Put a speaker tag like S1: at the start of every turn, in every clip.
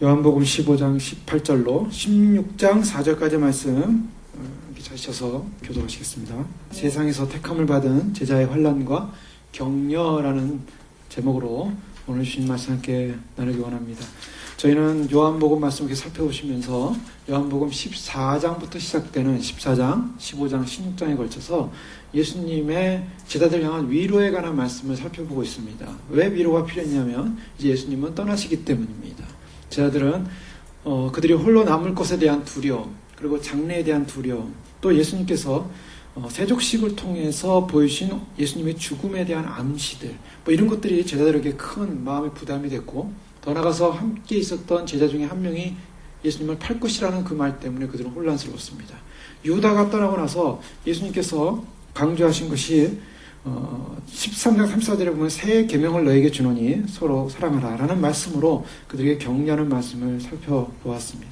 S1: 요한복음 15장 18절로 16장 4절까지 말씀 찾으셔서 교도하시겠습니다. 세상에서 택함을 받은 제자의 환난과 격려라는 제목으로 오늘 주신 말씀 함께 나누기 원합니다. 저희는 요한복음 말씀 이렇게 살펴보시면서 요한복음 14장부터 시작되는 14장, 15장, 16장에 걸쳐서 예수님의 제자들 향한 위로에 관한 말씀을 살펴보고 있습니다. 왜 위로가 필요했냐면 이제 예수님은 떠나시기 때문입니다. 제자들은 그들이 홀로 남을 것에 대한 두려움, 그리고 장래에 대한 두려움, 또 예수님께서 세족식을 통해서 보여주신 예수님의 죽음에 대한 암시들, 뭐 이런 것들이 제자들에게 큰 마음의 부담이 됐고, 더 나아가서 함께 있었던 제자 중에 한 명이 예수님을 팔 것이라는 그 말 때문에 그들은 혼란스러웠습니다. 유다가 떠나고 나서 예수님께서 강조하신 것이 13장 34절에 보면 새 계명을 너에게 주노니 서로 사랑하라 라는 말씀으로 그들에게 격려하는 말씀을 살펴보았습니다.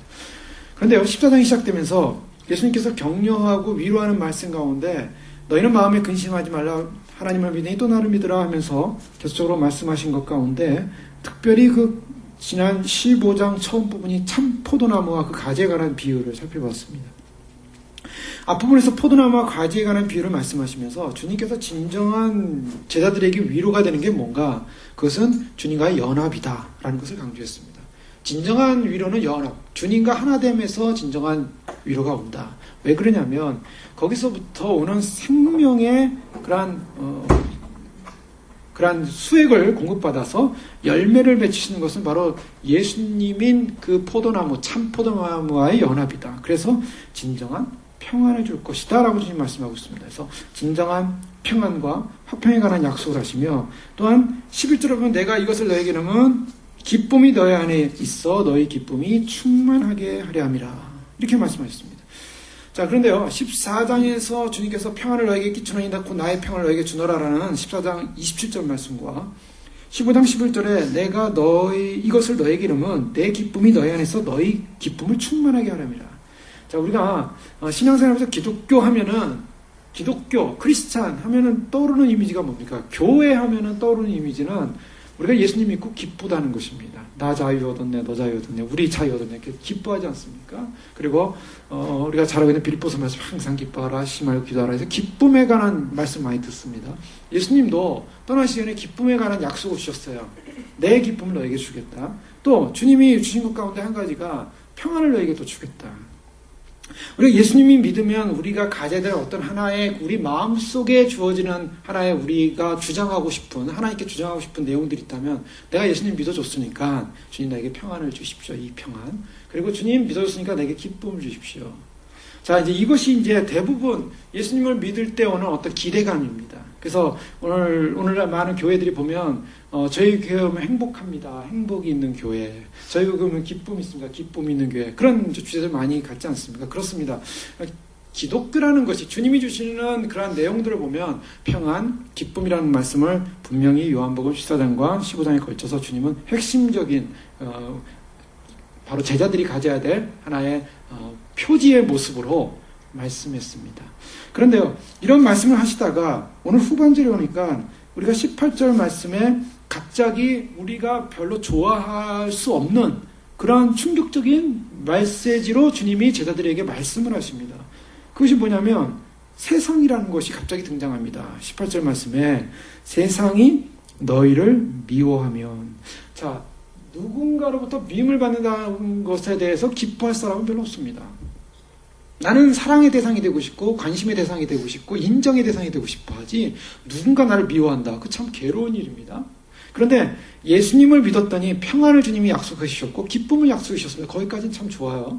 S1: 그런데요, 14장이 시작되면서 예수님께서 격려하고 위로하는 말씀 가운데 너희는 마음에 근심하지 말라, 하나님을 믿으니 또 나를 믿으라 하면서 계속적으로 말씀하신 것 가운데 특별히 그 지난 15장 처음 부분이 참 포도나무와 그 가지에 관한 비유를 살펴봤습니다. 앞부분에서 포도나무와 가지에 관한 비유를 말씀하시면서 주님께서 진정한 제자들에게 위로가 되는 게 뭔가, 그것은 주님과의 연합이다 라는 것을 강조했습니다. 진정한 위로는 연합, 주님과 하나됨에서 진정한 위로가 온다. 왜 그러냐면 거기서부터 오는 생명의 그러한 수액을 공급받아서 열매를 맺히시는 것은 바로 예수님인 그 포도나무, 참 포도나무와의 연합이다. 그래서 진정한 평안을 줄 것이다 라고 주님 말씀하고 있습니다. 그래서 진정한 평안과 화평에 관한 약속을 하시며, 또한 11절에 보면 내가 이것을 너에게 넣으면 기쁨이 너희 안에 있어 너희 기쁨이 충만하게 하려 함이라, 이렇게 말씀하셨습니다. 자, 그런데요, 14장에서 주님께서 평안을 너에게 끼치노니 곧 나의 평안을 너에게 주노라라는 14장 27절 말씀과 15장 11절에 내가 이것을 너에게 이르면 내 기쁨이 너희 안에 있어 너희 기쁨을 충만하게 하려 함이라. 자, 우리가 신앙생활에서 기독교 하면은, 기독교, 크리스찬 하면은 떠오르는 이미지가 뭡니까? 교회 하면은 떠오르는 이미지는 우리가 예수님 믿고 기쁘다는 것입니다. 나 자유 얻었네, 너 자유 얻었네, 우리 자유 얻었네, 이렇게 기뻐하지 않습니까? 그리고 우리가 잘 알고 있는 빌립보서 말씀 항상 기뻐하라, 쉬지 말고 기도하라 해서 기쁨에 관한 말씀 많이 듣습니다. 예수님도 떠나시기 전에 기쁨에 관한 약속을 주셨어요. 내 기쁨을 너에게 주겠다. 또 주님이 주신 것 가운데 한 가지가 평안을 너에게 또 주겠다. 우리가 예수님이 믿으면 우리가 가져야 될 어떤 하나의 우리 마음속에 주어지는 하나의 우리가 주장하고 싶은, 하나님께 주장하고 싶은 내용들이 있다면, 내가 예수님 믿어줬으니까 주님 나에게 평안을 주십시오, 이 평안. 그리고 주님 믿어줬으니까 내게 기쁨을 주십시오. 자, 이제 이것이 이제 대부분 예수님을 믿을 때 오는 어떤 기대감입니다. 그래서 오늘날 많은 교회들이 보면 저희 교회 오면 행복합니다, 행복이 있는 교회, 저희 교회 오면 기쁨이 있습니다, 기쁨이 있는 교회, 그런 주제들 많이 갖지 않습니까? 그렇습니다. 기독교라는 것이 주님이 주시는 그러한 내용들을 보면 평안, 기쁨이라는 말씀을 분명히 요한복음 14장과 15장에 걸쳐서 주님은 핵심적인 바로 제자들이 가져야 될 하나의 표지의 모습으로 말씀했습니다. 그런데요, 이런 말씀을 하시다가 오늘 후반절에 오니까 우리가 18절 말씀에 갑자기 우리가 별로 좋아할 수 없는 그런 충격적인 메시지로 주님이 제자들에게 말씀을 하십니다. 그것이 뭐냐면 세상이라는 것이 갑자기 등장합니다. 18절 말씀에 세상이 너희를 미워하면, 자, 누군가로부터 미움을 받는다는 것에 대해서 기뻐할 사람은 별로 없습니다. 나는 사랑의 대상이 되고 싶고 관심의 대상이 되고 싶고 인정의 대상이 되고 싶어 하지, 누군가 나를 미워한다, 그 참 괴로운 일입니다. 그런데 예수님을 믿었더니 평안을 주님이 약속해 주셨고 기쁨을 약속해 주셨습니다. 거기까지는 참 좋아요.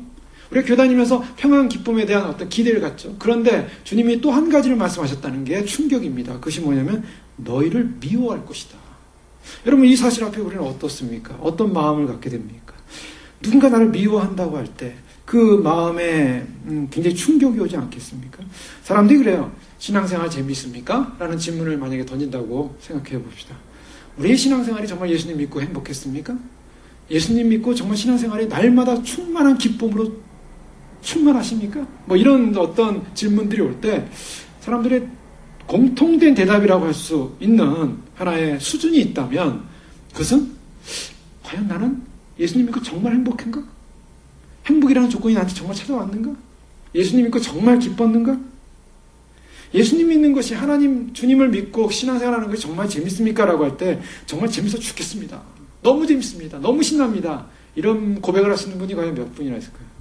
S1: 우리가 교회 다니면서 평안, 기쁨에 대한 어떤 기대를 갖죠. 그런데 주님이 또 한 가지를 말씀하셨다는 게 충격입니다. 그것이 뭐냐면 너희를 미워할 것이다. 여러분, 이 사실 앞에 우리는 어떻습니까? 어떤 마음을 갖게 됩니까? 누군가 나를 미워한다고 할 때 그 마음에 굉장히 충격이 오지 않겠습니까? 사람들이 그래요. 신앙생활 재미있습니까? 라는 질문을 만약에 던진다고 생각해 봅시다. 우리의 신앙생활이 정말 예수님 믿고 행복했습니까? 예수님 믿고 정말 신앙생활이 날마다 충만한 기쁨으로 충만하십니까? 뭐 이런 어떤 질문들이 올 때 사람들의 공통된 대답이라고 할 수 있는 하나의 수준이 있다면, 그것은 과연 나는 예수님 믿고 정말 행복한가? 행복이라는 조건이 나한테 정말 찾아왔는가? 예수님 믿고 정말 기뻤는가? 예수님 믿는 것이 하나님, 주님을 믿고 신앙생활하는 것이 정말 재밌습니까? 라고 할 때 정말 재밌어 죽겠습니다. 너무 재밌습니다. 너무 신납니다. 이런 고백을 하시는 분이 과연 몇 분이나 있을까요?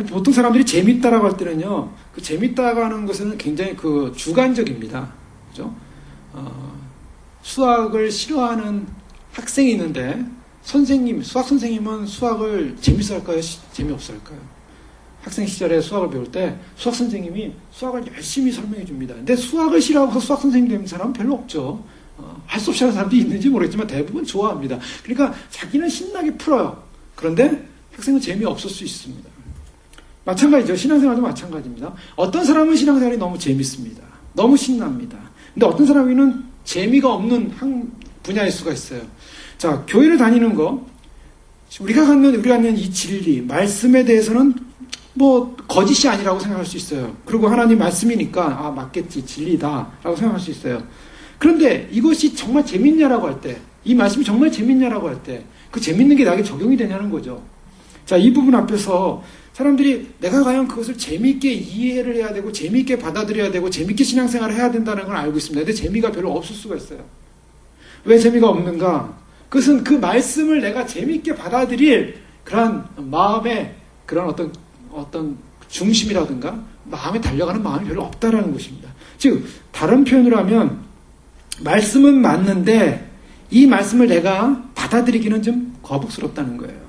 S1: 보통 사람들이 재밌다라고 할 때는요, 그 재밌다고 하는 것은 굉장히 그 주관적입니다. 그죠? 수학을 싫어하는 학생이 있는데, 수학 선생님은 수학을 재밌어 할까요? 재미없어 할까요? 학생 시절에 수학을 배울 때 수학 선생님이 수학을 열심히 설명해 줍니다. 근데 수학을 싫어하고 수학 선생님 되는 사람은 별로 없죠. 할 수 없이 하는 사람도 있는지 모르겠지만 대부분 좋아합니다. 그러니까 자기는 신나게 풀어요. 그런데 학생은 재미없을 수 있습니다. 마찬가지죠. 신앙생활도 마찬가지입니다. 어떤 사람은 신앙생활이 너무 재밌습니다. 너무 신납니다. 근데 어떤 사람은 재미가 없는 분야일 수가 있어요. 자, 교회를 다니는 거, 우리가 갖는 이 진리, 말씀에 대해서는 뭐 거짓이 아니라고 생각할 수 있어요. 그리고 하나님 말씀이니까 맞겠지, 진리다라고 생각할 수 있어요. 그런데 이것이 정말 재밌냐라고 할 때, 이 말씀이 정말 재밌냐라고 할 때, 그 재밌는 게 나에게 적용이 되냐는 거죠. 자, 이 부분 앞에서 사람들이 내가 과연 그것을 재미있게 이해를 해야 되고 재미있게 받아들여야 되고 재미있게 신앙생활을 해야 된다는 걸 알고 있습니다. 근데 재미가 별로 없을 수가 있어요. 왜 재미가 없는가? 그것은 그 말씀을 내가 재미있게 받아들일 그런 마음의 그런 어떤 중심이라든가 마음에 달려가는 마음이 별로 없다라는 것입니다. 즉 다른 표현으로 하면 말씀은 맞는데 이 말씀을 내가 받아들이기는 좀 거북스럽다는 거예요.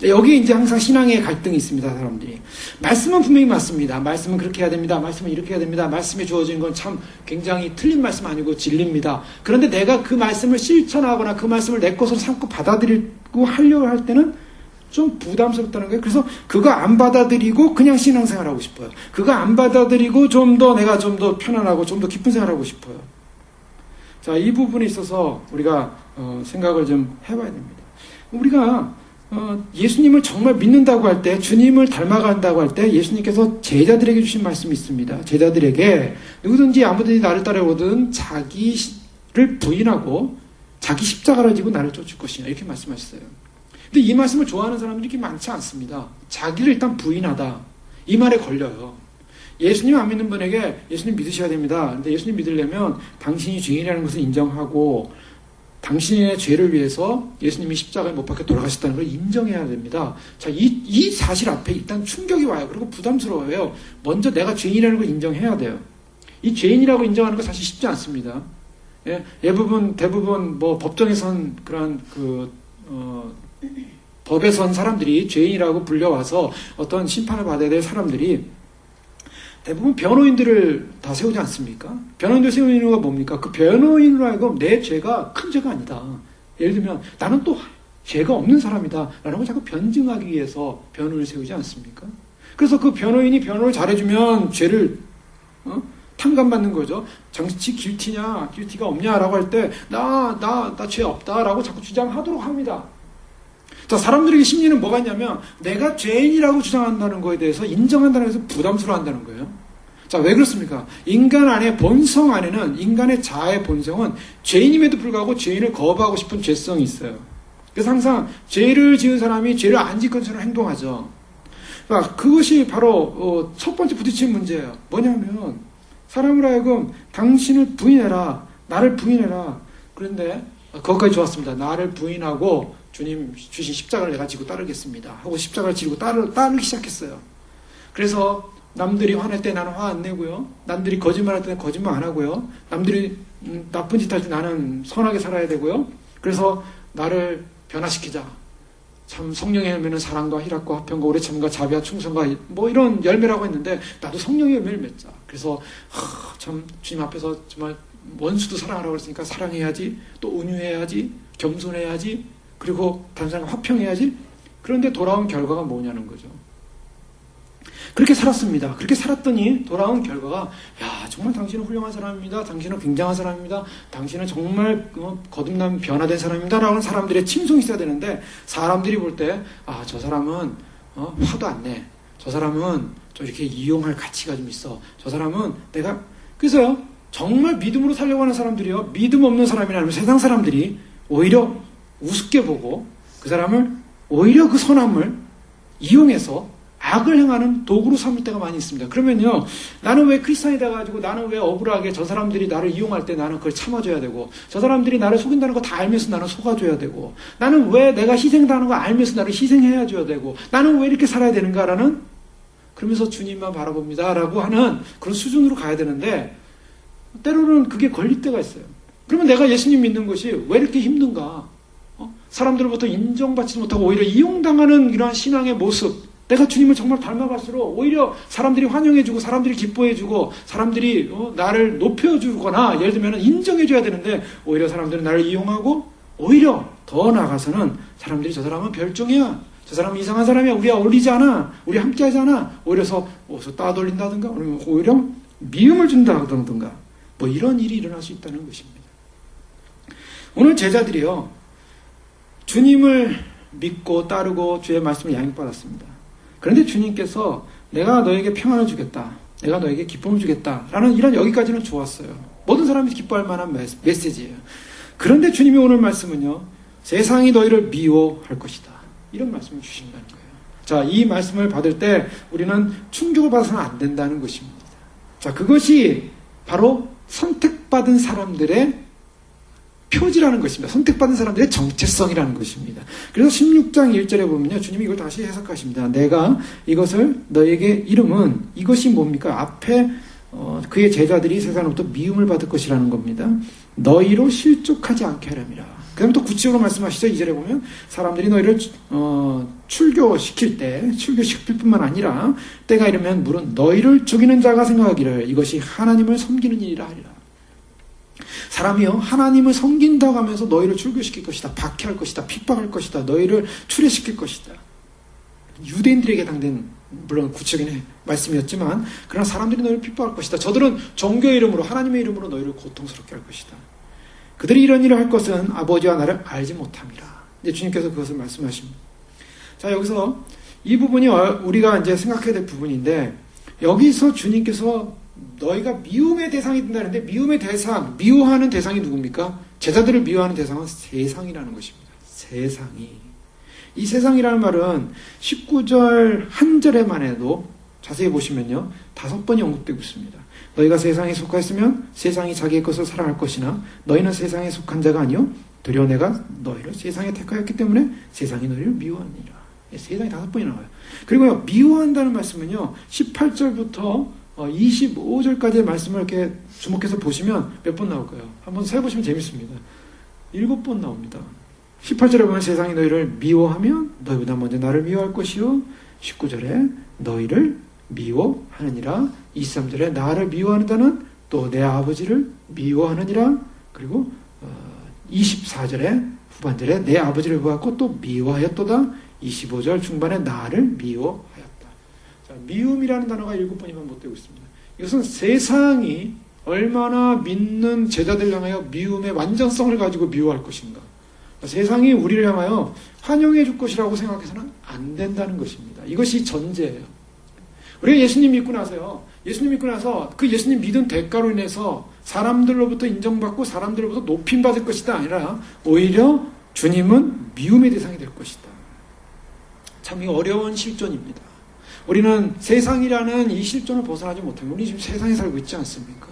S1: 여기에 이제 항상 신앙의 갈등이 있습니다, 사람들이. 말씀은 분명히 맞습니다. 말씀은 그렇게 해야 됩니다. 말씀은 이렇게 해야 됩니다. 말씀에 주어진 건 참 굉장히 틀린 말씀 아니고 진리입니다. 그런데 내가 그 말씀을 실천하거나 그 말씀을 내 것으로 삼고 받아들이고 하려고 할 때는 좀 부담스럽다는 거예요. 그래서 그거 안 받아들이고 그냥 신앙생활하고 싶어요. 그거 안 받아들이고 내가 좀 더 편안하고 좀 더 깊은 생활하고 싶어요. 자, 이 부분에 있어서 우리가 생각을 좀 해봐야 됩니다. 우리가 예수님을 정말 믿는다고 할 때, 주님을 닮아간다고 할 때 예수님께서 제자들에게 주신 말씀이 있습니다. 제자들에게 누구든지 아무든지 나를 따르거든 자기를 부인하고 자기 십자가를 지고 나를 쫓을 것이냐 이렇게 말씀하셨어요. 근데 이 말씀을 좋아하는 사람들이 그렇게 많지 않습니다. 자기를 일단 부인하다. 이 말에 걸려요. 예수님 안 믿는 분에게 예수님 믿으셔야 됩니다. 근데 예수님 믿으려면 당신이 죄인이라는 것을 인정하고 당신의 죄를 위해서 예수님이 십자가에 못 박혀 돌아가셨다는 걸 인정해야 됩니다. 자, 이 사실 앞에 일단 충격이 와요. 그리고 부담스러워요. 먼저 내가 죄인이라는 걸 인정해야 돼요. 이 죄인이라고 인정하는 거 사실 쉽지 않습니다. 예, 대부분 뭐 법정에선 그런 법에 선 사람들이 죄인이라고 불려와서 어떤 심판을 받아야 될 사람들이 대부분 변호인들을 다 세우지 않습니까? 변호인들 세우는 이유가 뭡니까? 그 변호인으로 하여금 내 죄가 큰 죄가 아니다. 예를 들면 나는 또 죄가 없는 사람이다 라는 걸 자꾸 변증하기 위해서 변호인을 세우지 않습니까? 그래서 그 변호인이 변호를 잘해주면 죄를 탕감받는 거죠. 정치 길티냐 길티가 없냐라고 할 때 나 죄 없다라고 자꾸 주장하도록 합니다. 자, 사람들에게 심리는 뭐가 있냐면 내가 죄인이라고 주장한다는 거에 대해서 인정한다는 것에서 부담스러워한다는 거예요. 자, 왜 그렇습니까? 인간 안에 본성 안에는 인간의 자아의 본성은 죄인임에도 불구하고 죄인을 거부하고 싶은 죄성이 있어요. 그래서 항상 죄를 지은 사람이 죄를 안 짓는 것처럼 행동하죠. 그러니까 그것이 바로 첫 번째 부딪힌 문제예요. 뭐냐면 사람을 하여금 당신을 부인해라, 나를 부인해라. 그런데 그것까지 좋았습니다. 나를 부인하고 주님 주신 십자가를 내가 지고 따르겠습니다 하고 십자가를 지고 따르기 시작했어요. 그래서 남들이 화낼 때 나는 화 안 내고요. 남들이 거짓말할 때 거짓말 안 하고요. 남들이 나쁜 짓 할 때 나는 선하게 살아야 되고요. 그래서 나를 변화시키자. 참 성령의 열매는 사랑과 희락과 화평과 오래 참과 자비와 충성과 뭐 이런 열매라고 했는데 나도 성령의 열매를 맺자. 그래서 참 주님 앞에서 정말 원수도 사랑하라고 했으니까 사랑해야지, 또 온유해야지, 겸손해야지, 그리고 다른 사람과 화평해야지. 그런데 돌아온 결과가 뭐냐는 거죠. 그렇게 살았습니다. 그렇게 살았더니 돌아온 결과가 정말 당신은 훌륭한 사람입니다. 당신은 굉장한 사람입니다. 당신은 정말 거듭난 변화된 사람입니다 라는 사람들의 칭송이 있어야 되는데 사람들이 볼 때 저 사람은 화도 안 내. 저 사람은 좀 이렇게 이용할 가치가 좀 있어. 저 사람은 그래서요 정말 믿음으로 살려고 하는 사람들이요 믿음 없는 사람이라면 세상 사람들이 오히려 우습게 보고 그 사람을 오히려 그 선함을 이용해서 악을 행하는 도구로 삼을 때가 많이 있습니다. 그러면요, 나는 왜 크리스찬이 돼가지고 나는 왜 억울하게 저 사람들이 나를 이용할 때 나는 그걸 참아줘야 되고, 저 사람들이 나를 속인다는 거 다 알면서 나는 속아줘야 되고, 나는 왜 내가 희생당하는 거 알면서 나를 희생해줘야 되고, 나는 왜 이렇게 살아야 되는가라는, 그러면서 주님만 바라봅니다 라고 하는 그런 수준으로 가야 되는데, 때로는 그게 걸릴 때가 있어요. 그러면 내가 예수님 믿는 것이 왜 이렇게 힘든가? 사람들로부터 인정받지 못하고 오히려 이용당하는 이러한 신앙의 모습, 내가 주님을 정말 닮아갈수록 오히려 사람들이 환영해주고 사람들이 기뻐해주고 사람들이 나를 높여주거나 예를 들면 인정해줘야 되는데 오히려 사람들은 나를 이용하고 오히려 더 나아가서는 사람들이 저 사람은 별종이야, 저 사람은 이상한 사람이야, 우리와 어울리지 않아, 우리 함께하지 않아, 오히려 따돌린다든가 오히려 미움을 준다든가 뭐 이런 일이 일어날 수 있다는 것입니다. 오늘 제자들이요, 주님을 믿고 따르고 주의 말씀을 양육받았습니다. 그런데 주님께서 내가 너에게 평안을 주겠다, 내가 너에게 기쁨을 주겠다 라는 이런, 여기까지는 좋았어요. 모든 사람이 기뻐할 만한 메시지예요. 그런데 주님이 오늘 말씀은요, 세상이 너희를 미워할 것이다, 이런 말씀을 주신다는 거예요. 자, 이 말씀을 받을 때 우리는 충격을 받아서는 안 된다는 것입니다. 자, 그것이 바로 선택받은 사람들의 표지라는 것입니다. 선택받은 사람들의 정체성이라는 것입니다. 그래서 16장 1절에 보면요, 주님이 이걸 다시 해석하십니다. 내가 이것을 너에게 이름은, 이것이 뭡니까? 앞에 그의 제자들이 세상으로부터 미움을 받을 것이라는 겁니다. 너희로 실족하지 않게 하렴이라. 그 다음에 또 구체적으로 말씀하시죠. 2절에 보면 사람들이 너희를 출교시킬 때, 출교시킬 뿐만 아니라 때가 이르면 물은 너희를 죽이는 자가 생각하기를 이것이 하나님을 섬기는 일이라 하리라. 사람이요, 하나님을 섬긴다고 하면서 너희를 출교시킬 것이다, 박해할 것이다, 핍박할 것이다, 너희를 추례시킬 것이다. 유대인들에게 해당된, 물론 구체적인 말씀이었지만, 그러나 사람들이 너희를 핍박할 것이다. 저들은 종교의 이름으로, 하나님의 이름으로 너희를 고통스럽게 할 것이다. 그들이 이런 일을 할 것은 아버지와 나를 알지 못함이라. 이제 주님께서 그것을 말씀하십니다. 자, 여기서 이 부분이 우리가 이제 생각해야 될 부분인데, 여기서 주님께서 너희가 미움의 대상이 된다는데, 미움의 대상, 미워하는 대상이 누굽니까? 제자들을 미워하는 대상은 세상이라는 것입니다. 세상이. 이 세상이라는 말은 19절 한 절에만 해도 자세히 보시면요, 5번이 언급되고 있습니다. 너희가 세상에 속하였으면 세상이 자기의 것을 사랑할 것이나 너희는 세상에 속한 자가 아니요 도리어 내가 너희를 세상에 택하였기 때문에 세상이 너희를 미워하느니라. 세상이 5번이 나와요. 그리고요, 미워한다는 말씀은요, 18절부터 25절까지의 말씀을 이렇게 주목해서 보시면 몇 번 나올까요? 한번 세보시면 재밌습니다. 7번 나옵니다. 18절에 보면 세상이 너희를 미워하면 너희보다 먼저 나를 미워할 것이요, 19절에 너희를 미워하느니라, 23절에 나를 미워하는 자는 또 내 아버지를 미워하느니라, 그리고 24절에 후반절에 내 아버지를 보았고 또 미워하였도다, 25절 중반에 나를 미워하였다. 자, 미움이라는 단어가 7번이면 못 되고 있습니다. 이것은 세상이 얼마나 믿는 제자들 향하여 미움의 완전성을 가지고 미워할 것인가. 세상이 우리를 향하여 환영해 줄 것이라고 생각해서는 안 된다는 것입니다. 이것이 전제예요. 우리가 예수님 믿고 나서요, 예수님 믿고 나서 그 예수님 믿은 대가로 인해서 사람들로부터 인정받고 사람들로부터 높임받을 것이다 아니라 오히려 주님은 미움의 대상이 될 것이다. 참 어려운 실존입니다. 우리는 세상이라는 이 실존을 벗어나지 못합니다. 우리 지금 세상에 살고 있지 않습니까?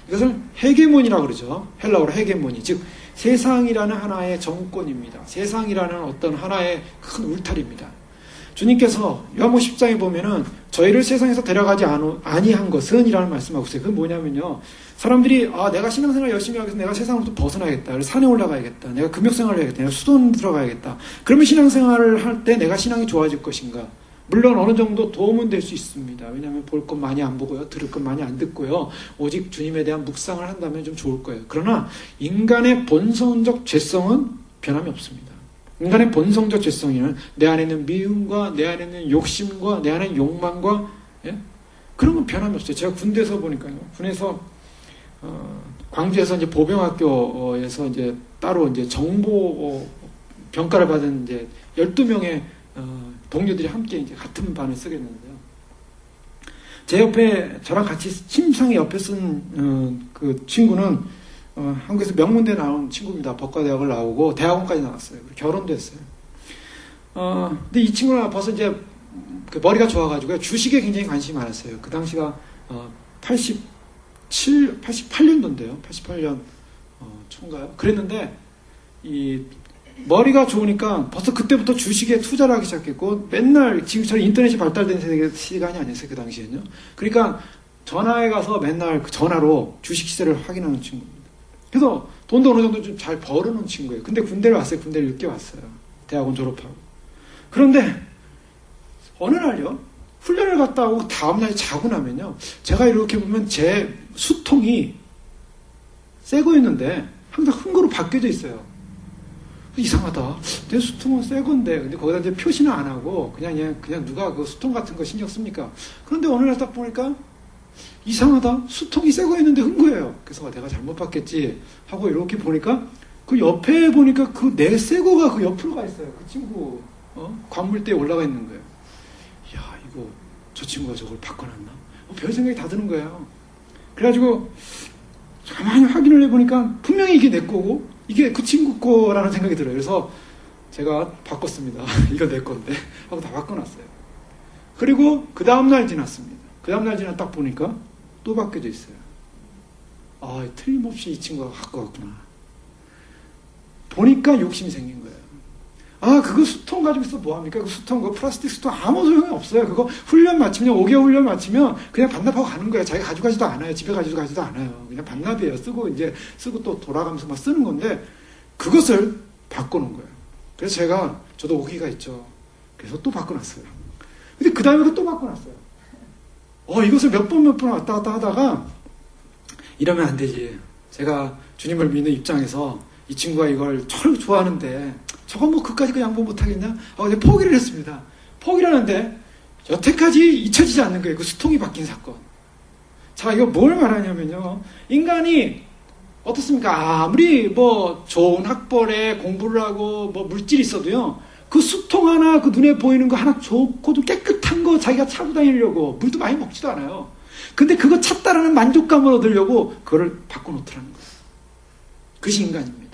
S1: 이것을 헤게몬이라고 그러죠. 헬라어로 헤게몬이, 즉 세상이라는 하나의 정권입니다. 세상이라는 어떤 하나의 큰 울타리입니다. 주님께서 요한복음 10장에 보면은 저희를 세상에서 데려가지 아니한 것은 이라는 말씀하고 있어요. 그건 뭐냐면요, 사람들이 내가 신앙생활 열심히 하기 위해서 내가 세상으로부터 벗어나야겠다, 산에 올라가야겠다, 내가 금욕생활을 해야겠다, 내가 수돈 들어가야겠다, 그러면 신앙생활을 할 때 내가 신앙이 좋아질 것인가? 물론 어느 정도 도움은 될 수 있습니다. 왜냐하면 볼 것 많이 안 보고요, 들을 것 많이 안 듣고요, 오직 주님에 대한 묵상을 한다면 좀 좋을 거예요. 그러나 인간의 본성적 죄성은 변함이 없습니다. 인간의 본성적 죄성이는 내 안에 있는 미움과 내 안에 있는 욕심과 내 안에 있는 욕망과, 예? 그런 건 변함이 없어요. 제가 군대에서 보니까요, 군에서 광주에서 이제 보병학교에서 이제 따로 이제 정보 평가를 받은 이제 12명의 동료들이 함께 이제 같은 반을 쓰게 됐는데요. 제 옆에 저랑 같이 침상에 옆에 쓴 그 친구는 한국에서 명문대 나온 친구입니다. 법과대학을 나오고 대학원까지 나왔어요. 결혼도 했어요. 근데 이 친구는 벌써 이제 그 머리가 좋아가지고 주식에 굉장히 관심이 많았어요. 그 당시가 88년도인데요. 88년 초인가요? 그랬는데 이 머리가 좋으니까 벌써 그때부터 주식에 투자를 하기 시작했고 맨날 지금처럼 인터넷이 발달된 시간이 아니었어요. 그 당시에는요. 그러니까 전화에 가서 맨날 그 전화로 주식 시세를 확인하는 친구입니다. 그래서 돈도 어느 정도 좀 잘 벌어놓은 친구예요. 근데 군대를 왔어요. 군대를 늦게 왔어요. 대학원 졸업하고. 그런데 어느 날요, 훈련을 갔다 오고 다음날 자고 나면요, 제가 이렇게 보면 제 수통이 새 거였는데 항상 큰 거로 바뀌어져 있어요. 이상하다. 내 수통은 새 건데, 근데 거기다 이제 표시는 안 하고 그냥 누가 그 수통 같은 거 신경 씁니까? 그런데 어느 날 딱 보니까 이상하다. 수통이 새 거였는데 큰 거예요. 그래서 내가 잘못 봤겠지 하고 이렇게 보니까 그 옆에 보니까 그 내 새 거가 그 옆으로 가 있어요. 그 친구 관물대에 올라가 있는 거예요. 야, 이거 저 친구가 저걸 바꿔놨나? 별 생각이 다 드는 거예요. 그래가지고 가만히 확인을 해보니까 분명히 이게 내 거고 이게 그 친구 거라는 생각이 들어요. 그래서 제가 바꿨습니다. 이거 내 건데 하고 다 바꿔놨어요. 그리고 그 다음날 지났습니다. 그 다음날 지나 딱 보니까 또 바뀌어져 있어요. 아, 틀림없이 이 친구가 갖고 왔구나. 보니까 욕심이 생긴 거예요. 아, 그거 수통 가지고 있어 뭐합니까? 그 수통, 그 플라스틱 수통 아무 소용이 없어요. 그거 훈련 마치면, 5개월 훈련 마치면 그냥 반납하고 가는 거예요. 자기가 가져가지도 않아요. 집에 가지도 않아요. 그냥 반납이에요. 쓰고 또 돌아가면서 막 쓰는 건데, 그것을 바꿔놓은 거예요. 그래서 저도 오기가 있죠. 그래서 또 바꿔놨어요. 근데 그 다음에 또 바꿔놨어요. 이것을 몇 번 왔다 갔다 하다가, 이러면 안 되지. 제가 주님을 믿는 입장에서 이 친구가 이걸 저를 좋아하는데, 저건 뭐 그까지 그 양보 못하겠냐? 이제 포기를 했습니다. 포기를 하는데 여태까지 잊혀지지 않는 거예요. 그 수통이 바뀐 사건. 자, 이거 뭘 말하냐면요. 인간이 어떻습니까? 아무리 뭐 좋은 학벌에 공부를 하고 뭐 물질이 있어도요. 그 수통 하나, 그 눈에 보이는 거 하나 좋고도 깨끗한 거 자기가 차고 다니려고 물도 많이 먹지도 않아요. 근데 그거 찾다라는 만족감을 얻으려고 그거를 바꿔놓더라는 거예요. 그것이 인간입니다.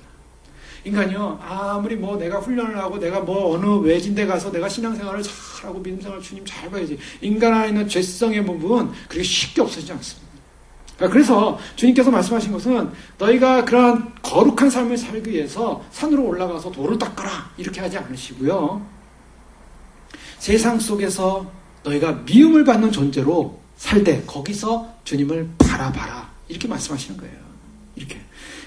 S1: 인간이요, 아무리 뭐 내가 훈련을 하고 내가 뭐 어느 외진데 가서 내가 신앙생활을 잘하고 믿음생활 주님 잘 봐야지. 인간 안에 있는 죄성의 부분 그렇게 쉽게 없어지지 않습니다. 그래서 주님께서 말씀하신 것은 너희가 그러한 거룩한 삶을 살기 위해서 산으로 올라가서 돌을 닦아라 이렇게 하지 않으시고요. 세상 속에서 너희가 미움을 받는 존재로 살 때 거기서 주님을 바라봐라 이렇게 말씀하시는 거예요. 이렇게.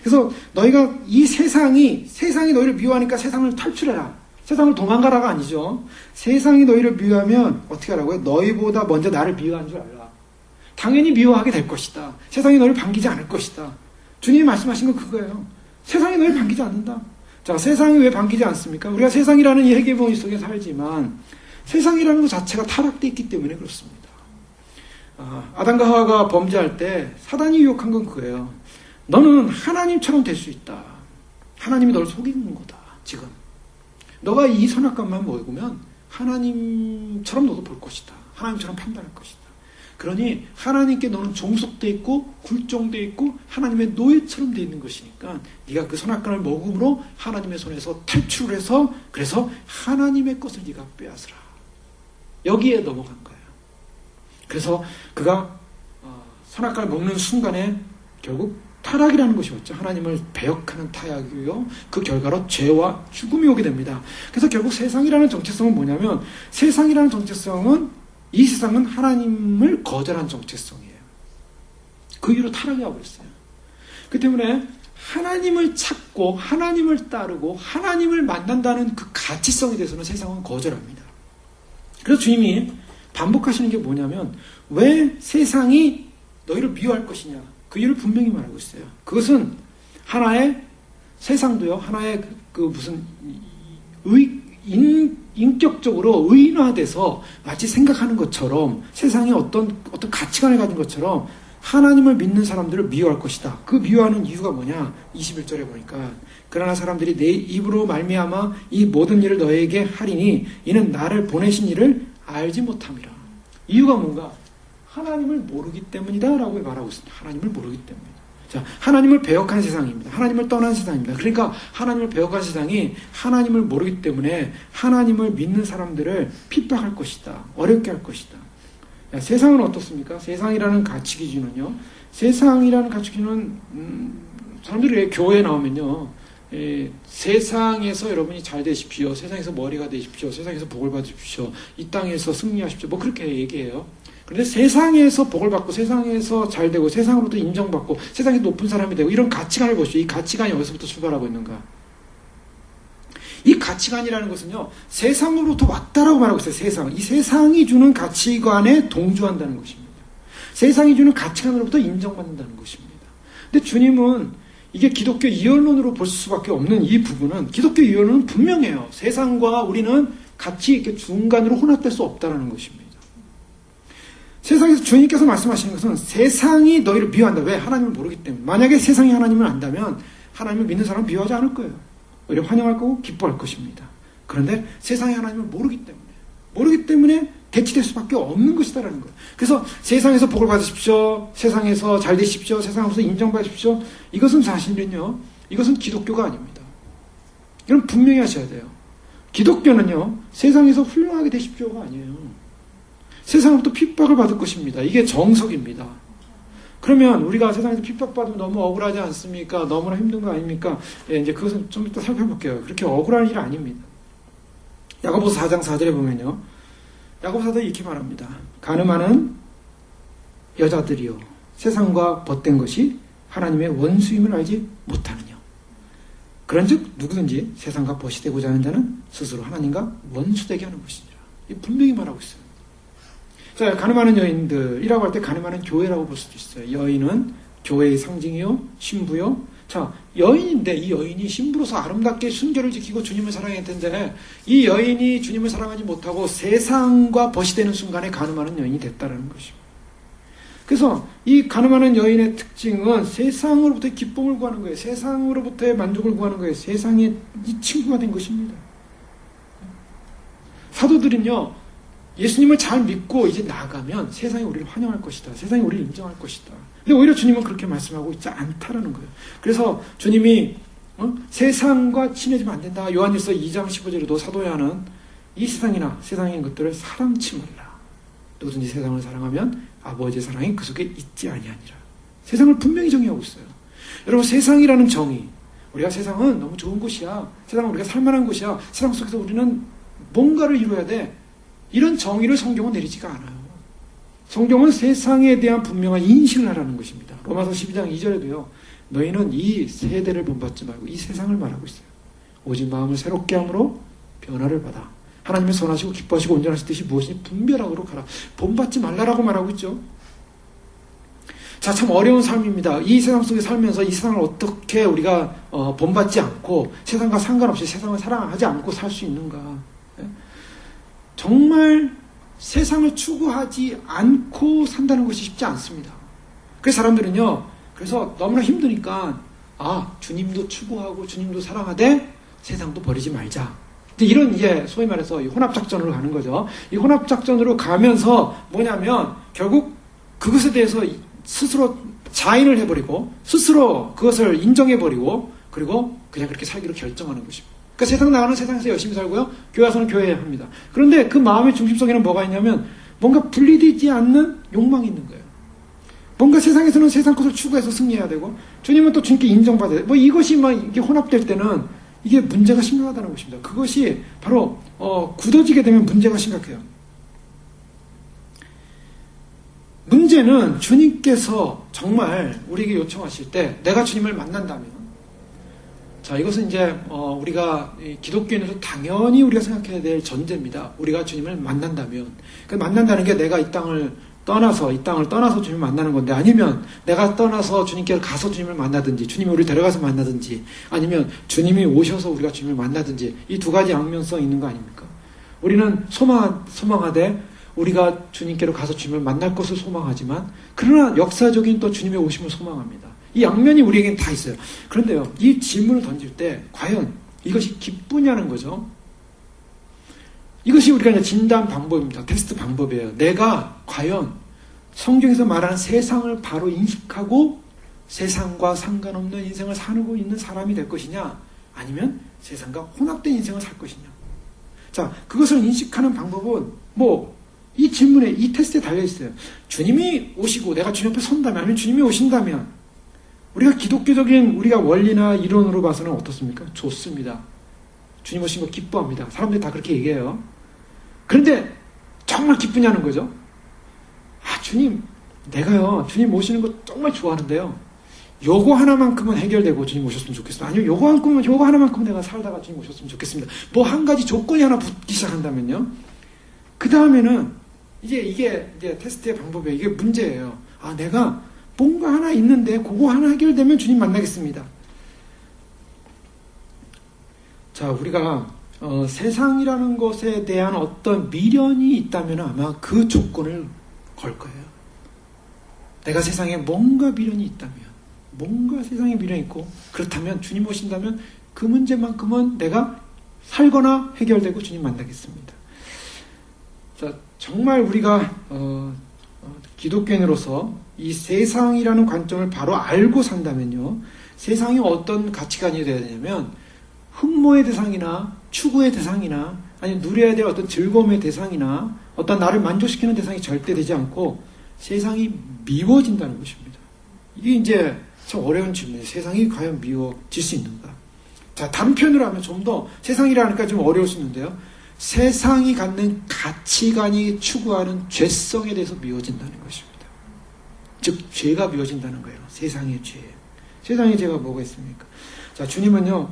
S1: 그래서 너희가 이 세상이 너희를 미워하니까 세상을 탈출해라. 세상을 도망가라가 아니죠. 세상이 너희를 미워하면 어떻게 하라고요? 너희보다 먼저 나를 미워한 줄 알라. 당연히 미워하게 될 것이다. 세상이 너희를 반기지 않을 것이다. 주님이 말씀하신 건 그거예요. 세상이 너희를 반기지 않는다. 자, 세상이 왜 반기지 않습니까? 우리가 세상이라는 이 헤게모니 속에 살지만 세상이라는 것 자체가 타락되어 있기 때문에 그렇습니다. 아담과 하와가 범죄할 때 사단이 유혹한 건 그거예요. 너는 하나님처럼 될 수 있다. 하나님이 너를 속이는 거다. 지금 너가 이 선악과만 먹으면 하나님처럼 너도 볼 것이다. 하나님처럼 판단할 것이다. 그러니 하나님께 너는 종속돼 있고 굴종돼 있고 하나님의 노예처럼 돼 있는 것이니까 네가 그 선악과를 먹음으로 하나님의 손에서 탈출을 해서 그래서 하나님의 것을 네가 빼앗으라. 여기에 넘어간 거예요. 그래서 그가 선악과를 먹는 순간에 결국 타락이라는 것이 왔죠. 하나님을 배역하는 타락이고요. 그 결과로 죄와 죽음이 오게 됩니다. 그래서 결국 세상이라는 정체성은 뭐냐면 세상이라는 정체성은 이 세상은 하나님을 거절한 정체성이에요. 그 이후로 타락이 와버렸어요. 그 때문에 하나님을 찾고 하나님을 따르고 하나님을 만난다는 그 가치성에 대해서는 세상은 거절합니다. 그래서 주님이 반복하시는 게 뭐냐면 왜 세상이 너희를 미워할 것이냐. 그 이유를 분명히 말하고 있어요. 그것은 하나의 세상도요. 하나의 그 무슨 인격적으로 의인화돼서 마치 생각하는 것처럼 세상에 어떤 가치관을 가진 것처럼 하나님을 믿는 사람들을 미워할 것이다. 그 미워하는 이유가 뭐냐? 21절에 보니까 그러나 사람들이 내 입으로 말미암아 이 모든 일을 너에게 하리니 이는 나를 보내신 이를 알지 못함이라. 이유가 뭔가? 하나님을 모르기 때문이다 라고 말하고 있습니다. 하나님을 모르기 때문이다. 자, 하나님을 배역한 세상입니다. 하나님을 떠난 세상입니다. 그러니까 하나님을 배역한 세상이 하나님을 모르기 때문에 하나님을 믿는 사람들을 핍박할 것이다. 어렵게 할 것이다. 야, 세상은 어떻습니까? 세상이라는 가치 기준은요. 세상이라는 가치 기준은 사람들이 교회에 나오면요. 세상에서 여러분이 잘 되십시오. 세상에서 머리가 되십시오. 세상에서 복을 받으십시오. 이 땅에서 승리하십시오. 뭐 그렇게 얘기해요. 그런데 세상에서 복을 받고 세상에서 잘 되고 세상으로부터 인정받고 세상에서 높은 사람이 되고 이런 가치관을 보시죠. 이 가치관이 어디서부터 출발하고 있는가? 이 가치관이라는 것은요. 세상으로부터 왔다라고 말하고 있어요. 세상. 이 세상이 주는 가치관에 동조한다는 것입니다. 세상이 주는 가치관으로부터 인정받는다는 것입니다. 근데 주님은 이게 기독교 이언론으로 볼 수밖에 없는 이 부분은 기독교 이언론은 분명해요. 세상과 우리는 같이 이렇게 중간으로 혼합될 수 없다는 것입니다. 세상에서 주님께서 말씀하시는 것은 세상이 너희를 미워한다. 왜? 하나님을 모르기 때문에. 만약에 세상이 하나님을 안다면 하나님을 믿는 사람은 미워하지 않을 거예요. 오히려 환영할 거고 기뻐할 것입니다. 그런데 세상이 하나님을 모르기 때문에 대치될 수밖에 없는 것이다라는 거예요. 그래서 세상에서 복을 받으십시오. 세상에서 잘 되십시오. 세상에서 인정받으십시오. 이것은 사실은요. 이것은 기독교가 아닙니다. 이건 분명히 하셔야 돼요. 기독교는요. 세상에서 훌륭하게 되십시오가 아니에요. 세상으로부터 핍박을 받을 것입니다. 이게 정석입니다. 그러면 우리가 세상에서 핍박받으면 너무 억울하지 않습니까? 너무나 힘든 거 아닙니까? 예, 이제 그것은 좀 이따 살펴볼게요. 그렇게 억울한 일 아닙니다. 야고보서 4장 4절에 보면요. 야고보 사도가 이렇게 말합니다. 가늠하는 여자들이요. 세상과 벗된 것이 하나님의 원수임을 알지 못하느냐. 그런즉 누구든지 세상과 벗이 되고자 하는 자는 스스로 하나님과 원수되게 하는 것이니라. 이 분명히 말하고 있어요. 자, 가늠하는 여인들이라고 할 때 가늠하는 교회라고 볼 수도 있어요. 여인은 교회의 상징이요, 신부요. 자, 여인인데 이 여인이 신부로서 아름답게 순결을 지키고 주님을 사랑할 텐데 이 여인이 주님을 사랑하지 못하고 세상과 벗이 되는 순간에 가늠하는 여인이 됐다는 것입니다. 그래서 이 가늠하는 여인의 특징은 세상으로부터의 기쁨을 구하는 거예요. 세상으로부터의 만족을 구하는 거예요. 세상의 이 친구가 된 것입니다. 사도들은요. 예수님을 잘 믿고 이제 나가면 세상이 우리를 환영할 것이다. 세상이 우리를 인정할 것이다. 근데 오히려 주님은 그렇게 말씀하고 있지 않다라는 거예요. 그래서 주님이 세상과 친해지면 안 된다. 요한일서 2장 15절에도 사도 요한은 이 세상이나 세상의 것들을 사랑치 말라. 누구든지 세상을 사랑하면 아버지의 사랑이 그 속에 있지 아니하니라. 세상을 분명히 정의하고 있어요. 여러분 세상이라는 정의, 우리가 세상은 너무 좋은 곳이야. 세상은 우리가 살만한 곳이야. 세상 속에서 우리는 뭔가를 이루어야 돼. 이런 정의를 성경은 내리지가 않아요. 성경은 세상에 대한 분명한 인식을 하라는 것입니다. 로마서 12장 2절에도요. 너희는 이 세대를 본받지 말고 이 세상을 말하고 있어요. 오직 마음을 새롭게 함으로 변화를 받아 하나님의 선하시고 기뻐하시고 온전하신 뜻이 무엇인지 분별하도록 하라. 본받지 말라라고 말하고 있죠. 자, 참 어려운 삶입니다. 이 세상 속에 살면서 이 세상을 어떻게 우리가 본받지 않고 세상과 상관없이 세상을 사랑하지 않고 살 수 있는가. 정말 세상을 추구하지 않고 산다는 것이 쉽지 않습니다. 그래서 사람들은요, 그래서 너무나 힘드니까, 주님도 추구하고 주님도 사랑하되 세상도 버리지 말자. 이런 이제 소위 말해서 혼합작전으로 가는 거죠. 이 혼합작전으로 가면서 뭐냐면, 결국 그것에 대해서 스스로 자인을 해버리고, 스스로 그것을 인정해버리고, 그리고 그냥 그렇게 살기로 결정하는 것입니다. 그러니까 세상 나가는 세상에서 열심히 살고요. 교회 와서는 교회에 합니다. 그런데 그 마음의 중심속에는 뭐가 있냐면 뭔가 분리되지 않는 욕망이 있는 거예요. 뭔가 세상에서는 세상 것을 추구해서 승리해야 되고 주님은 또 주님께 인정받아야 되고 이것이 막 이게 혼합될 때는 이게 문제가 심각하다는 것입니다. 그것이 바로 굳어지게 되면 문제가 심각해요. 문제는 주님께서 정말 우리에게 요청하실 때 내가 주님을 만난다면 자, 이것은 이제 우리가 기독교인으로 당연히 우리가 생각해야 될 전제입니다. 우리가 주님을 만난다면, 그 만난다는 게 내가 이 땅을 떠나서 주님을 만나는 건데, 아니면 내가 떠나서 주님께 가서 주님을 만나든지, 주님이 우리를 데려가서 만나든지, 아니면 주님이 오셔서 우리가 주님을 만나든지, 이 두 가지 양면성이 있는 거 아닙니까? 우리는 소망하되 우리가 주님께로 가서 주님을 만날 것을 소망하지만, 그러나 역사적인 또 주님의 오심을 소망합니다. 이 양면이 우리에게는 다 있어요. 그런데요, 이 질문을 던질 때 과연 이것이 기쁘냐는 거죠. 이것이 우리가 이제 진단 방법입니다. 테스트 방법이에요. 내가 과연 성경에서 말하는 세상을 바로 인식하고 세상과 상관없는 인생을 살고 있는 사람이 될 것이냐, 아니면 세상과 혼합된 인생을 살 것이냐. 자, 그것을 인식하는 방법은 이 질문에, 이 테스트에 달려있어요. 주님이 오시고 내가 주님 앞에 선다면, 아니면 주님이 오신다면, 우리가 기독교적인 우리가 원리나 이론으로 봐서는 어떻습니까? 좋습니다. 주님 오신 거 기뻐합니다. 사람들이 다 그렇게 얘기해요. 그런데 정말 기쁘냐는 거죠. 주님, 내가요, 주님 오시는 거 정말 좋아하는데요. 요거 하나만큼은 해결되고 주님 오셨으면 좋겠습니다. 아니면 요거 하나만큼은 내가 살다가 주님 오셨으면 좋겠습니다. 한 가지 조건이 하나 붙기 시작한다면요. 그 다음에는 이게 테스트의 방법이에요. 이게 문제예요. 내가 뭔가 하나 있는데 그거 하나 해결되면 주님 만나겠습니다. 자, 우리가 세상이라는 것에 대한 어떤 미련이 있다면 아마 그 조건을 걸 거예요. 내가 세상에 뭔가 미련이 있다면, 뭔가 세상에 미련이 있고, 그렇다면 주님 오신다면 그 문제만큼은 내가 살거나 해결되고 주님 만나겠습니다. 자, 정말 우리가 기독교인으로서 이 세상이라는 관점을 바로 알고 산다면요, 세상이 어떤 가치관이 되어야 되냐면 흠모의 대상이나 추구의 대상이나 아니면 누려야 될 어떤 즐거움의 대상이나 어떤 나를 만족시키는 대상이 절대 되지 않고 세상이 미워진다는 것입니다. 이게 이제 참 어려운 질문이에요. 세상이 과연 미워질 수 있는가? 자, 다른 표현으로 하면 좀 더 세상이라니까 좀 어려울 수 있는데요. 세상이 갖는 가치관이 추구하는 죄성에 대해서 미워진다는 것입니다. 즉, 죄가 미워진다는 거예요. 세상의 죄. 세상의 죄가 뭐가 있습니까? 자, 주님은요,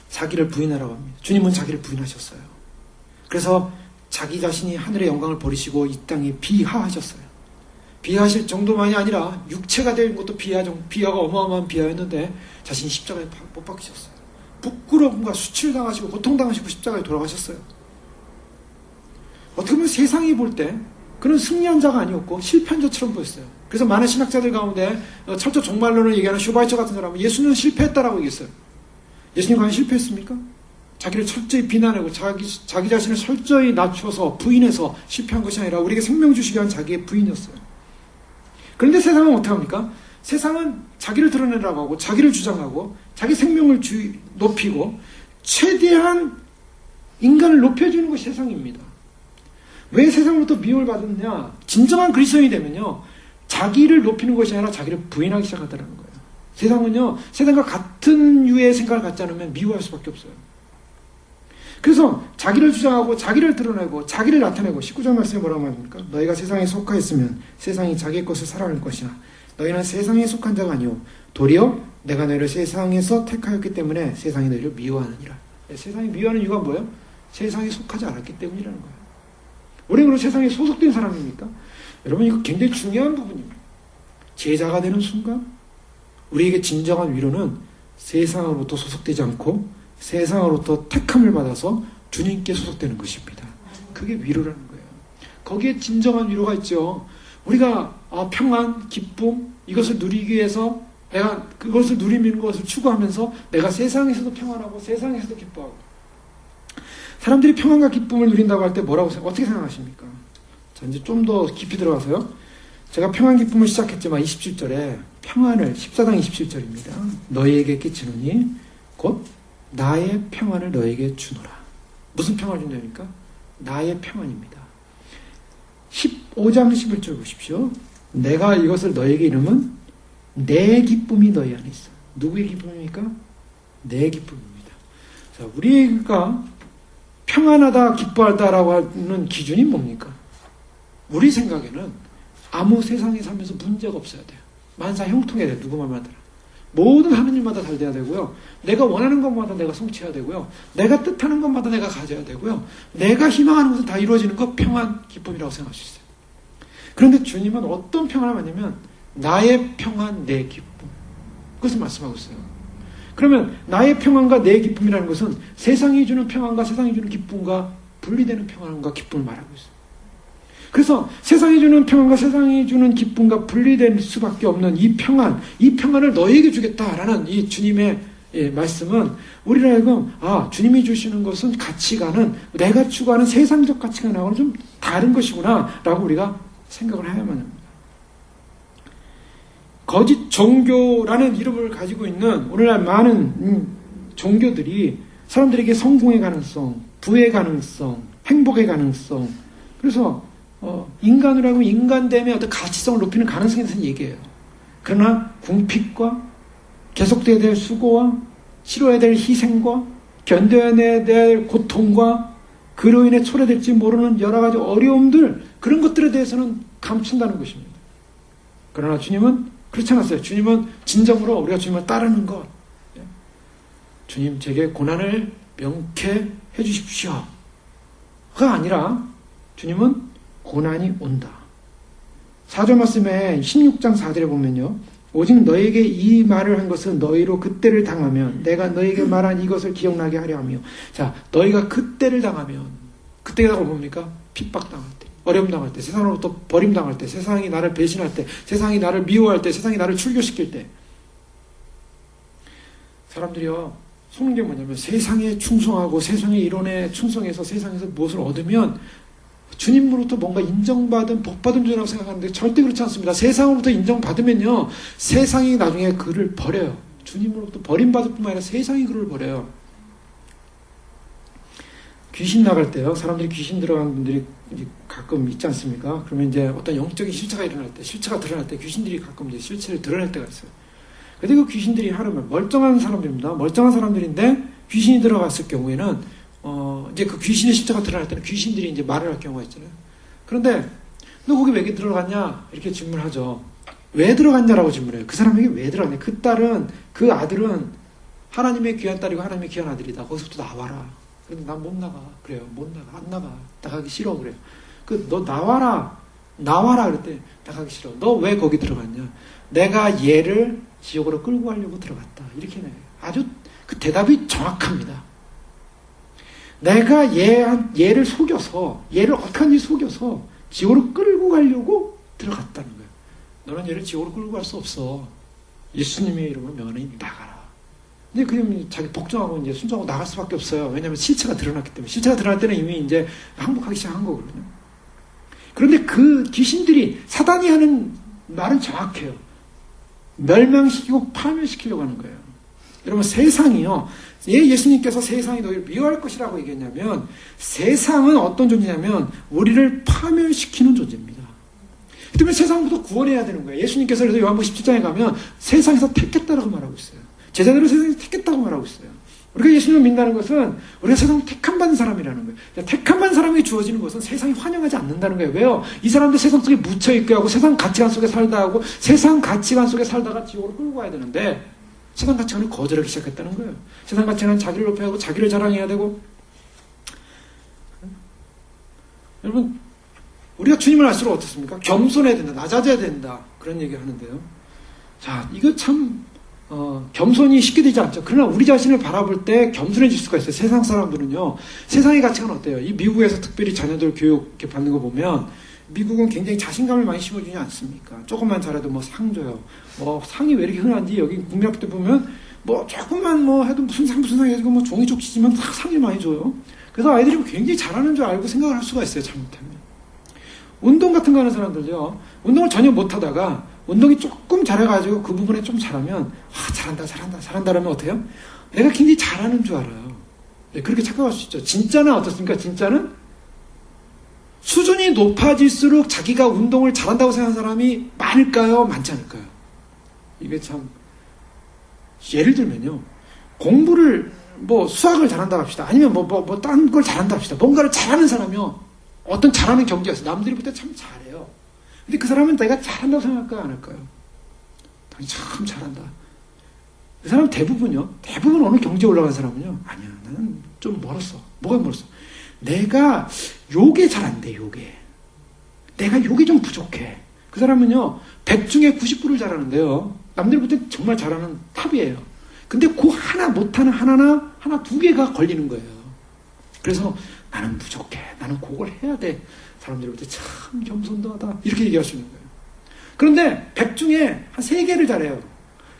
S1: 자기를 부인하라고 합니다. 주님은 자기를 부인하셨어요. 그래서 자기 자신이 하늘의 영광을 버리시고 이 땅에 비하하셨어요. 비하하실 정도만이 아니라 육체가 된 것도 비하가 어마어마한 비하였는데 자신이 십자가에 못 박히셨어요. 부끄러움과 수치를당하시고 고통당하시고 십자가에 돌아가셨어요. 어떻게 보면 세상이 볼 때 그는 승리한 자가 아니었고 실패한 자처럼 보였어요. 그래서 많은 신학자들 가운데 철저 종말론을 얘기하는 슈바이처 같은 사람은 예수는 실패했다라고 얘기했어요. 예수님 과연 실패했습니까? 자기를 철저히 비난하고 자기 자신을 철저히 낮춰서 부인해서 실패한 것이 아니라 우리에게 생명 주시기 위한 자기의 부인이었어요. 그런데 세상은 어떻게 합니까? 세상은 자기를 드러내라고 하고 자기를 주장하고 자기 생명을 높이고 최대한 인간을 높여주는 것이 세상입니다. 왜 세상으로부터 미움을 받느냐? 진정한 그리스도인이 되면요, 자기를 높이는 것이 아니라 자기를 부인하기 시작하더라는 거예요. 세상은요, 세상과 같은 유의 생각을 갖지 않으면 미워할 수밖에 없어요. 그래서 자기를 주장하고 자기를 드러내고 자기를 나타내고 19절 말씀에 뭐라고 말합니까? 너희가 세상에 속하였으면 세상이 자기의 것을 살아갈 것이나 너희는 세상에 속한 자가 아니오 도리어 내가 너희를 세상에서 택하였기 때문에 세상이 너희를 미워하느니라. 세상이 미워하는 이유가 뭐예요? 세상에 속하지 않았기 때문이라는 거예요. 우리는 그럼 세상에 소속된 사람입니까? 여러분, 이거 굉장히 중요한 부분입니다. 제자가 되는 순간 우리에게 진정한 위로는 세상으로부터 소속되지 않고 세상으로부터 택함을 받아서 주님께 소속되는 것입니다. 그게 위로라는 거예요. 거기에 진정한 위로가 있죠. 우리가 평안, 기쁨, 이것을 누리기 위해서 내가 그것을 누리는 것을 추구하면서 내가 세상에서도 평안하고 세상에서도 기뻐하고, 사람들이 평안과 기쁨을 누린다고 할 때 어떻게 생각하십니까? 자, 이제 좀 더 깊이 들어가서요. 제가 평안 기쁨을 시작했지만 27절에 평안을 14장 27절입니다. 너희에게 끼치노니 곧 나의 평안을 너에게 주노라. 무슨 평안을 준다니까? 나의 평안입니다. 15장 11절 보십시오. 내가 이것을 너에게 이름은 내 기쁨이 너희 안에 있어. 누구의 기쁨입니까? 내 기쁨입니다. 자, 우리가 평안하다, 기뻐하다라고 하는 기준이 뭡니까? 우리 생각에는 아무 세상에 살면서 문제가 없어야 돼요. 만사 형통해야 돼요. 누구 말 하더라. 모든 하는 일마다 잘 돼야 되고요. 내가 원하는 것마다 내가 성취해야 되고요. 내가 뜻하는 것마다 내가 가져야 되고요. 내가 희망하는 것은 다 이루어지는 것, 평안, 기쁨이라고 생각할 수 있어요. 그런데 주님은 어떤 평안을 말하냐면 나의 평안, 내 기쁨. 그것을 말씀하고 있어요. 그러면 나의 평안과 내 기쁨이라는 것은 세상이 주는 평안과 세상이 주는 기쁨과 분리되는 평안과 기쁨을 말하고 있어요. 그래서 세상이 주는 평안과 세상이 주는 기쁨과 분리될 수밖에 없는 이 평안을 너희에게 주겠다라는 이 주님의 말씀은 우리를 하여금 주님이 주시는 것은 가치관은 내가 추구하는 세상적 가치관하고는 좀 다른 것이구나 라고 우리가 생각을 해야만 합니다. 거짓 종교라는 이름을 가지고 있는 오늘날 많은 종교들이 사람들에게 성공의 가능성, 부의 가능성, 행복의 가능성, 그래서 인간으로 하고 인간됨의 어떤 가치성을 높이는 가능성에 대해서 얘기해요. 그러나 궁핍과 계속돼야 될 수고와 치러야 될 희생과 견뎌야 될 고통과 그로 인해 초래될지 모르는 여러 가지 어려움들, 그런 것들에 대해서는 감춘다는 것입니다. 그러나 주님은 그렇지 않았어요. 주님은 진정으로 우리가 주님을 따르는 것, 주님 제게 고난을 명쾌 해주십시오 가 아니라 주님은 고난이 온다. 4절 말씀에 16장 4절에 보면요, 오직 너에게 이 말을 한 것은 너희로 그때를 당하면 내가 너에게 말한 이것을 기억나게 하려 하며. 자, 너희가 그때를 당하면, 그때가 뭡니까? 핍박당할 때, 어려움당할 때, 세상으로부터 버림당할 때, 세상이 나를 배신할 때, 세상이 나를 미워할 때, 세상이 나를 출교시킬 때. 사람들이요, 속는 게 뭐냐면 세상에 충성하고 세상의 이론에 충성해서 세상에서 무엇을 얻으면 주님으로부터 뭔가 인정받은 복받은 존재라고 생각하는데 절대 그렇지 않습니다. 세상으로부터 인정받으면요, 세상이 나중에 그를 버려요. 주님으로부터 버림받을 뿐만 아니라 세상이 그를 버려요. 귀신 나갈 때요, 사람들이 귀신 들어간 분들이 가끔 있지 않습니까? 그러면 이제 어떤 영적인 실체가 일어날 때, 실체가 드러날 때 귀신들이 가끔 이제 실체를 드러낼 때가 있어요. 근데 그 귀신들이 하루면 멀쩡한 사람들입니다. 멀쩡한 사람들인데 귀신이 들어갔을 경우에는 이제 그 귀신의 실체가 드러날 때는 귀신들이 이제 말을 할 경우가 있잖아요. 그런데 너 거기 왜 들어갔냐? 이렇게 질문하죠. 왜 들어갔냐라고 질문해요. 그 사람에게 왜 들어갔냐? 그 딸은, 그 아들은 하나님의 귀한 딸이고 하나님의 귀한 아들이다. 거기서부터 나와라. 그런데 난 못 나가. 그래요. 못 나가. 안 나가. 나가기 싫어. 그래요. 너 나와라. 그럴 때 나가기 싫어. 너 왜 거기 들어갔냐? 내가 얘를 지옥으로 끌고 가려고 들어갔다. 이렇게 해요. 아주 그 대답이 정확합니다. 내가 얘를 속여서, 얘를 어떡하는지 속여서 지옥으로 끌고 가려고 들어갔다는 거예요. 너는 얘를 지옥으로 끌고 갈 수 없어. 예수님의 이름으로 명하니 나가라. 근데 그냥 자기 복종하고 이제 순종하고 나갈 수밖에 없어요. 왜냐하면 실체가 드러났기 때문에. 실체가 드러날 때는 이미 이제 항복하기 시작한 거거든요. 그런데 그 귀신들이, 사단이 하는 말은 정확해요. 멸망시키고 파멸시키려고 하는 거예요. 여러분, 세상이요, 예수님께서 세상이 너희를 미워할 것이라고 얘기했냐면, 세상은 어떤 존재냐면 우리를 파멸시키는 존재입니다. 그러면 세상부터 구원해야 되는 거예요. 예수님께서 그래서 요한복음 17장에 가면 세상에서 택했다라고 말하고 있어요. 제자들을 세상에서 택했다고 말하고 있어요. 우리가 예수님을 믿는다는 것은 우리가 세상 택함받은 사람이라는 거예요. 택함받은 사람에게 주어지는 것은 세상이 환영하지 않는다는 거예요. 왜요? 이 사람들 세상 속에 묻혀있게 하고 세상 가치관 속에 살다 하고 세상 가치관 속에 살다가 지옥으로 끌고 가야 되는데, 세상 가치관을 거절하기 시작했다는 거예요. 세상 가치관은 자기를 높여야 하고 자기를 자랑해야 되고. 여러분, 우리가 주님을 알수록 어떻습니까? 겸손해야 된다, 낮아져야 된다, 그런 얘기를 하는데요. 자, 이거 참 겸손이 쉽게 되지 않죠. 그러나 우리 자신을 바라볼 때 겸손해질 수가 있어요. 세상 사람들은요, 세상의 가치관 어때요? 이 미국에서 특별히 자녀들 교육 이렇게 받는 거 보면 미국은 굉장히 자신감을 많이 심어주지 않습니까? 조금만 잘해도 뭐 상 줘요. 뭐 상이 왜 이렇게 흔한지, 여기 국민학교 때 보면 뭐 조금만 뭐 해도 무슨 상 해가지고 뭐 종이 쪽지지만 다 상을 많이 줘요. 그래서 아이들이 굉장히 잘하는 줄 알고 생각을 할 수가 있어요. 잘못하면. 운동 같은 거 하는 사람들요, 운동을 전혀 못하다가 운동이 조금 잘해가지고 그 부분에 좀 잘하면, 잘한다 그러면 어때요? 내가 굉장히 잘하는 줄 알아요. 네, 그렇게 착각할 수 있죠. 진짜는 어떻습니까? 진짜는 수준이 높아질수록 자기가 운동을 잘한다고 생각하는 사람이 많을까요? 많지 않을까요? 이게 참, 예를 들면요, 공부를 뭐 수학을 잘한다 합시다. 아니면 딴 걸 잘한다 합시다. 뭔가를 잘하는 사람이요, 어떤 잘하는 경지가 있어요. 남들이 볼 때 참 잘해요. 근데 그 사람은 내가 잘한다고 생각할까요? 안 할까요? 참 잘한다. 그 사람 대부분 어느 경지에 올라간 사람은요, 아니야, 나는 좀 멀었어. 뭐가 멀었어? 내가 요게 잘 안 돼, 요게. 내가 요게 좀 부족해. 그 사람은요, 100 중에 99를 잘하는데요, 남들이 볼 때 정말 잘하는 탑이에요. 근데 그 하나 못하는 하나 두 개가 걸리는 거예요. 그래서 나는 부족해. 나는 그걸 해야 돼. 사람들이 볼 때 참 겸손하다. 이렇게 얘기할 수 있는 거예요. 그런데 100 중에 한 3개를 잘해요.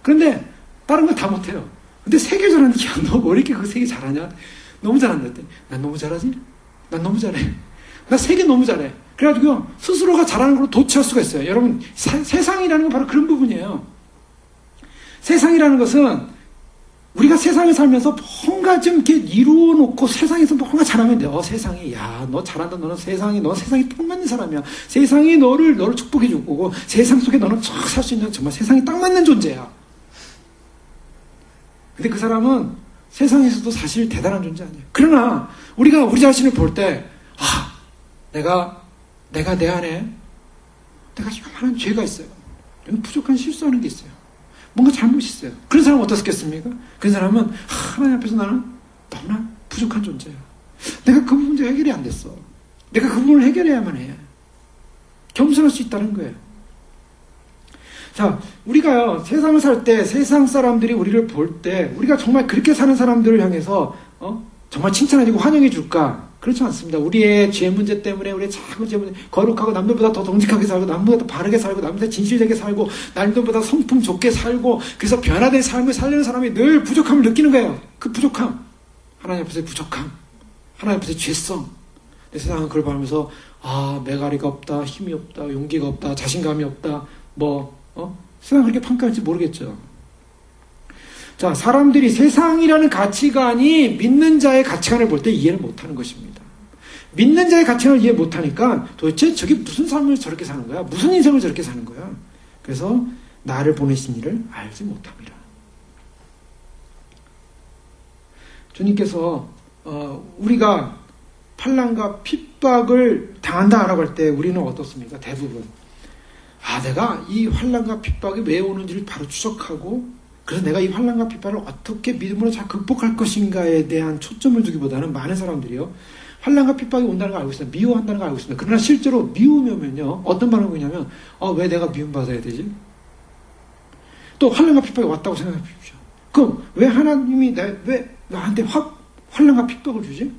S1: 그런데 다른 건 다 못해요. 근데 3개 잘하는데, 야, 너 왜 이렇게 그 3개 잘하냐? 너무 잘한다 했더니, 난 너무 잘하지? 난 너무 잘해. 나 3개 너무 잘해. 그래가지고 스스로가 잘하는 걸로 도취할 수가 있어요. 여러분, 세상이라는 건 바로 그런 부분이에요. 세상이라는 것은 우리가 세상에 살면서 뭔가 좀 이렇게 이루어 놓고 세상에서 뭔가 잘하면 돼. 세상이, 야, 너 잘한다. 너 세상이 딱 맞는 사람이야. 세상이 너를 축복해 줄 거고, 세상 속에 너는 쫙 살 수 있는 정말 세상이 딱 맞는 존재야. 근데 그 사람은 세상에서도 사실 대단한 존재 아니에요. 그러나, 우리가 우리 자신을 볼 때, 내가 내 안에, 내가 요만한 죄가 있어요. 부족한 실수하는 게 있어요. 뭔가 잘못이 있어요. 그런 사람은 어떻겠습니까? 그런 사람은 하나님 앞에서 나는 너무나 부족한 존재야. 내가 그 문제 해결이 안 됐어. 내가 그 부분을 해결해야만 해. 겸손할 수 있다는 거예요. 자, 우리가요, 세상을 살 때, 세상 사람들이 우리를 볼 때, 우리가 정말 그렇게 사는 사람들을 향해서, 정말 칭찬해주고 환영해 줄까? 그렇지 않습니다. 우리의 죄 문제 때문에, 우리의 작은 죄 문제, 거룩하고 남들보다 더 정직하게 살고, 남들보다 더 바르게 살고, 남들보다 진실되게 살고, 남들보다 성품 좋게 살고, 그래서 변화된 삶을 살려는 사람이 늘 부족함을 느끼는 거예요. 그 부족함. 하나님 앞에서의 부족함. 하나님 앞에서의 죄성. 내 세상은 그걸 보면서, 메가리가 없다, 힘이 없다, 용기가 없다, 자신감이 없다, 세상 그렇게 평가할지 모르겠죠. 자, 사람들이 세상이라는 가치관이 믿는 자의 가치관을 볼 때 이해를 못하는 것입니다. 믿는 자의 가치관을 이해 못하니까 도대체 저게 무슨 삶을 저렇게 사는 거야? 무슨 인생을 저렇게 사는 거야? 그래서 나를 보내신 이를 알지 못합니다. 주님께서 우리가 환난과 핍박을 당한다라고 할 때 우리는 어떻습니까? 대부분 내가 이 환난과 핍박이 왜 오는지를 바로 추적하고, 그래서 내가 이 환난과 핍박을 어떻게 믿음으로 잘 극복할 것인가에 대한 초점을 두기보다는 많은 사람들이요, 환난과 핍박이 온다는 걸 알고 있습니다. 미워한다는 걸 알고 있습니다. 그러나 실제로 미우면요, 어떤 반응이 오냐면, 왜 내가 미움받아야 되지? 또 환난과 핍박이 왔다고 생각해 보십시오. 그럼 왜 하나님이 왜 나한테 환난과 핍박을 주지?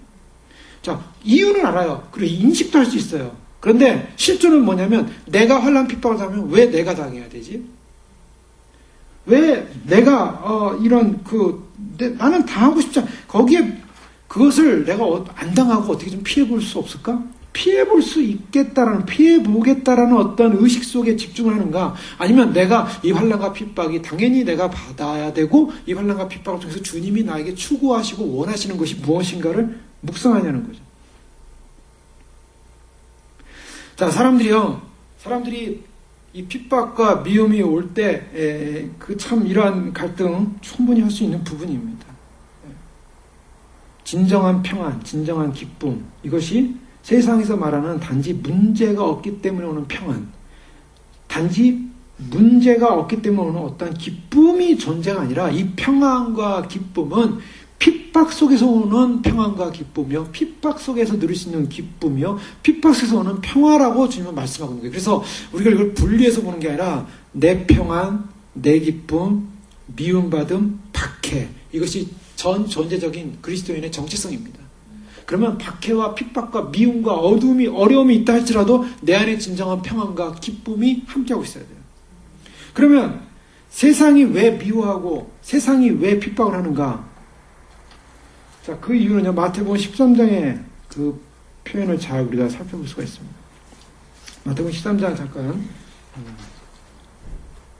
S1: 자, 이유는 알아요. 그리고 인식도 할 수 있어요. 그런데 실존은 뭐냐면, 내가 환난 핍박을 당하면 왜 내가 당해야 되지? 왜 내가 나는 당하고 싶지 않아. 거기에 그것을 내가 안 당하고 어떻게 좀 피해볼 수 없을까? 피해볼 수 있겠다라는, 피해보겠다라는 어떤 의식 속에 집중을 하는가? 아니면 내가 이 환난과 핍박이 당연히 내가 받아야 되고, 이 환난과 핍박을 통해서 주님이 나에게 추구하시고 원하시는 것이 무엇인가를 묵상하냐는 거죠. 자, 사람들이 이 핍박과 미움이 올 때, 참 이러한 갈등 충분히 할 수 있는 부분입니다. 진정한 평안, 진정한 기쁨, 이것이 세상에서 말하는 단지 문제가 없기 때문에 오는 평안, 단지 문제가 없기 때문에 오는 어떤 기쁨이 존재가 아니라, 이 평안과 기쁨은 핍박 속에서 오는 평안과 기쁨이요, 핍박 속에서 누릴 수 있는 기쁨이요, 핍박 속에서 오는 평화라고 주님은 말씀하고 있는 거예요. 그래서 우리가 이걸 분리해서 보는 게 아니라, 내 평안, 내 기쁨, 미움받음, 박해, 이것이 전 존재적인 그리스도인의 정체성입니다. 그러면 박해와 핍박과 미움과 어둠이, 어려움이 있다 할지라도 내 안에 진정한 평안과 기쁨이 함께하고 있어야 돼요. 그러면 세상이 왜 미워하고 세상이 왜 핍박을 하는가? 자, 그 이유는요, 마태복음 13장의 그 표현을 잘 우리가 살펴볼 수가 있습니다. 마태복음 13장 잠깐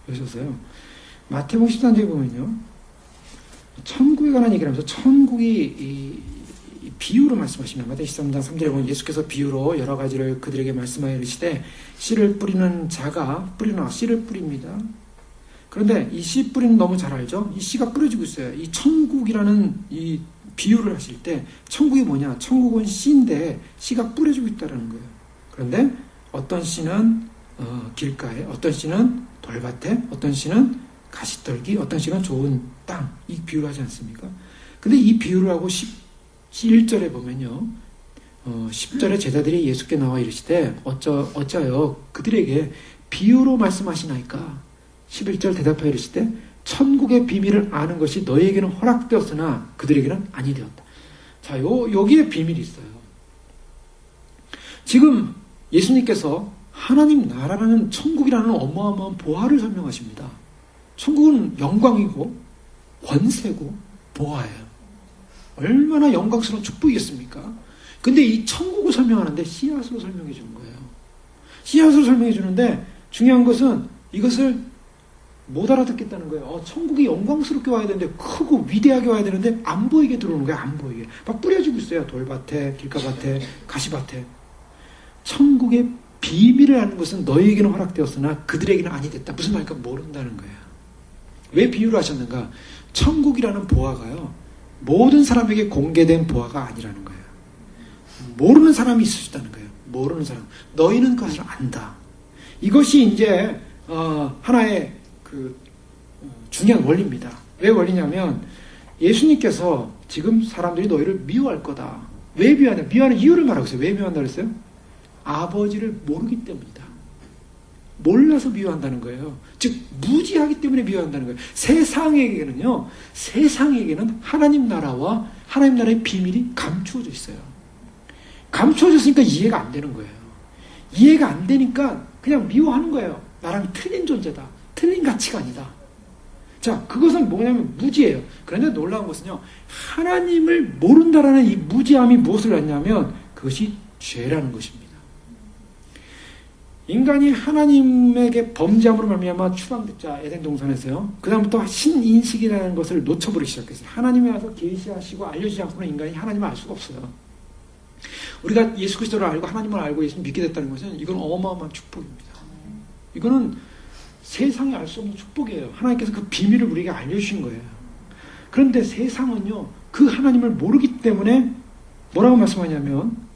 S1: 보셨어요. 마태복음 13장에 보면요, 천국에 관한 얘기를 하면서 천국이 이 비유로 말씀하십니다. 마태복음 13장 3절에 보면 예수께서 비유로 여러 가지를 그들에게 말씀하여 이르시되, 씨를 뿌리는 자가 씨를 뿌립니다. 그런데 이 씨 뿌리는 너무 잘 알죠? 이 씨가 뿌려지고 있어요. 이 천국이라는 이 비유를 하실 때, 천국이 뭐냐? 천국은 씨인데 씨가 뿌려지고 있다는 거예요. 그런데 어떤 씨는 길가에, 어떤 씨는 돌밭에, 어떤 씨는 가시떨기, 어떤 씨는 좋은 땅, 이 비유를 하지 않습니까? 근데 이 비유를 하고 11절에 보면요, 10절에 제자들이 예수께 나와 이르시되 어찌하여 그들에게 비유로 말씀하시나이까? 11절 대답하여 이르시되 천국의 비밀을 아는 것이 너희에게는 허락되었으나 그들에게는 아니 되었다. 자, 여기에 비밀이 있어요. 지금 예수님께서 하나님 나라라는 천국이라는 어마어마한 보화를 설명하십니다. 천국은 영광이고 권세고 보화예요. 얼마나 영광스러운 축복이겠습니까? 근데 이 천국을 설명하는데 씨앗으로 설명해 주는 거예요. 씨앗으로 설명해 주는데 중요한 것은 이것을 못 알아듣겠다는 거예요. 천국이 영광스럽게 와야 되는데, 크고 위대하게 와야 되는데 안 보이게 들어오는 거예요. 안 보이게. 막 뿌려지고 있어요. 돌밭에, 길가밭에, 가시밭에. 천국의 비밀을 아는 것은 너희에게는 허락되었으나 그들에게는 아니 됐다. 무슨 말일까? 모른다는 거예요. 왜 비유를 하셨는가? 천국이라는 보화가요, 모든 사람에게 공개된 보화가 아니라는 거예요. 모르는 사람이 있을 수 있다는 거예요. 모르는 사람. 너희는 그것을 안다. 이것이 이제 하나의 중요한 원리입니다. 왜 원리냐면, 예수님께서 지금 사람들이 너희를 미워할 거다. 왜 미워하냐? 미워하는 이유를 말하고 있어요. 왜 미워한다 그랬어요? 아버지를 모르기 때문이다. 몰라서 미워한다는 거예요. 즉 무지하기 때문에 미워한다는 거예요. 세상에게는 하나님 나라와 하나님 나라의 비밀이 감추어져 있어요. 감추어졌으니까 이해가 안 되는 거예요. 이해가 안 되니까 그냥 미워하는 거예요. 나랑 틀린 존재다. 틀린 가치관이다. 자, 그것은 뭐냐면 무지예요. 그런데 놀라운 것은요, 하나님을 모른다라는 이 무지함이 무엇을 낳냐면 그것이 죄라는 것입니다. 인간이 하나님에게 범죄함으로 말미암아 추방됐자, 에덴 동산에서요. 그 다음부터 신인식이라는 것을 놓쳐버리기 시작했어요. 하나님이 와서 계시하시고 알려주지 않고는 인간이 하나님을 알 수가 없어요. 우리가 예수 그리스도를 알고 하나님을 알고 예수를 믿게 됐다는 것은 이건 어마어마한 축복입니다. 이거는 세상에 알 수 없는 축복이에요. 하나님께서 그 비밀을 우리에게 알려주신 거예요. 그런데 세상은요, 그 하나님을 모르기 때문에 뭐라고 말씀하냐면,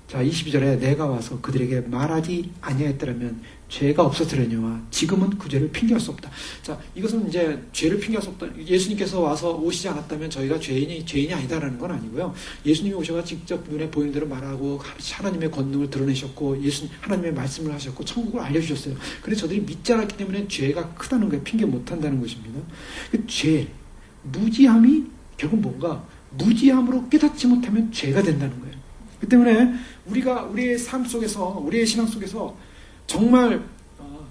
S1: 자, 22절에 내가 와서 그들에게 말하지 아니하였더라면 죄가 없었으려니와 지금은 그 죄를 핑계할 수 없다. 자, 이것은 이제 죄를 핑계할 수 없다. 예수님께서 와서 오시지 않았다면 저희가 죄인이 아니다라는 건 아니고요. 예수님이 오셔서 직접 눈에 보이는 대로 말하고 하나님의 권능을 드러내셨고 하나님의 말씀을 하셨고 천국을 알려주셨어요. 그래서 저들이 믿지 않았기 때문에 죄가 크다는 거예요. 핑계 못한다는 것입니다. 그 죄, 무지함이 결국 뭔가 무지함으로 깨닫지 못하면 죄가 된다는 거예요. 그 때문에 우리의 삶 속에서, 우리의 신앙 속에서 정말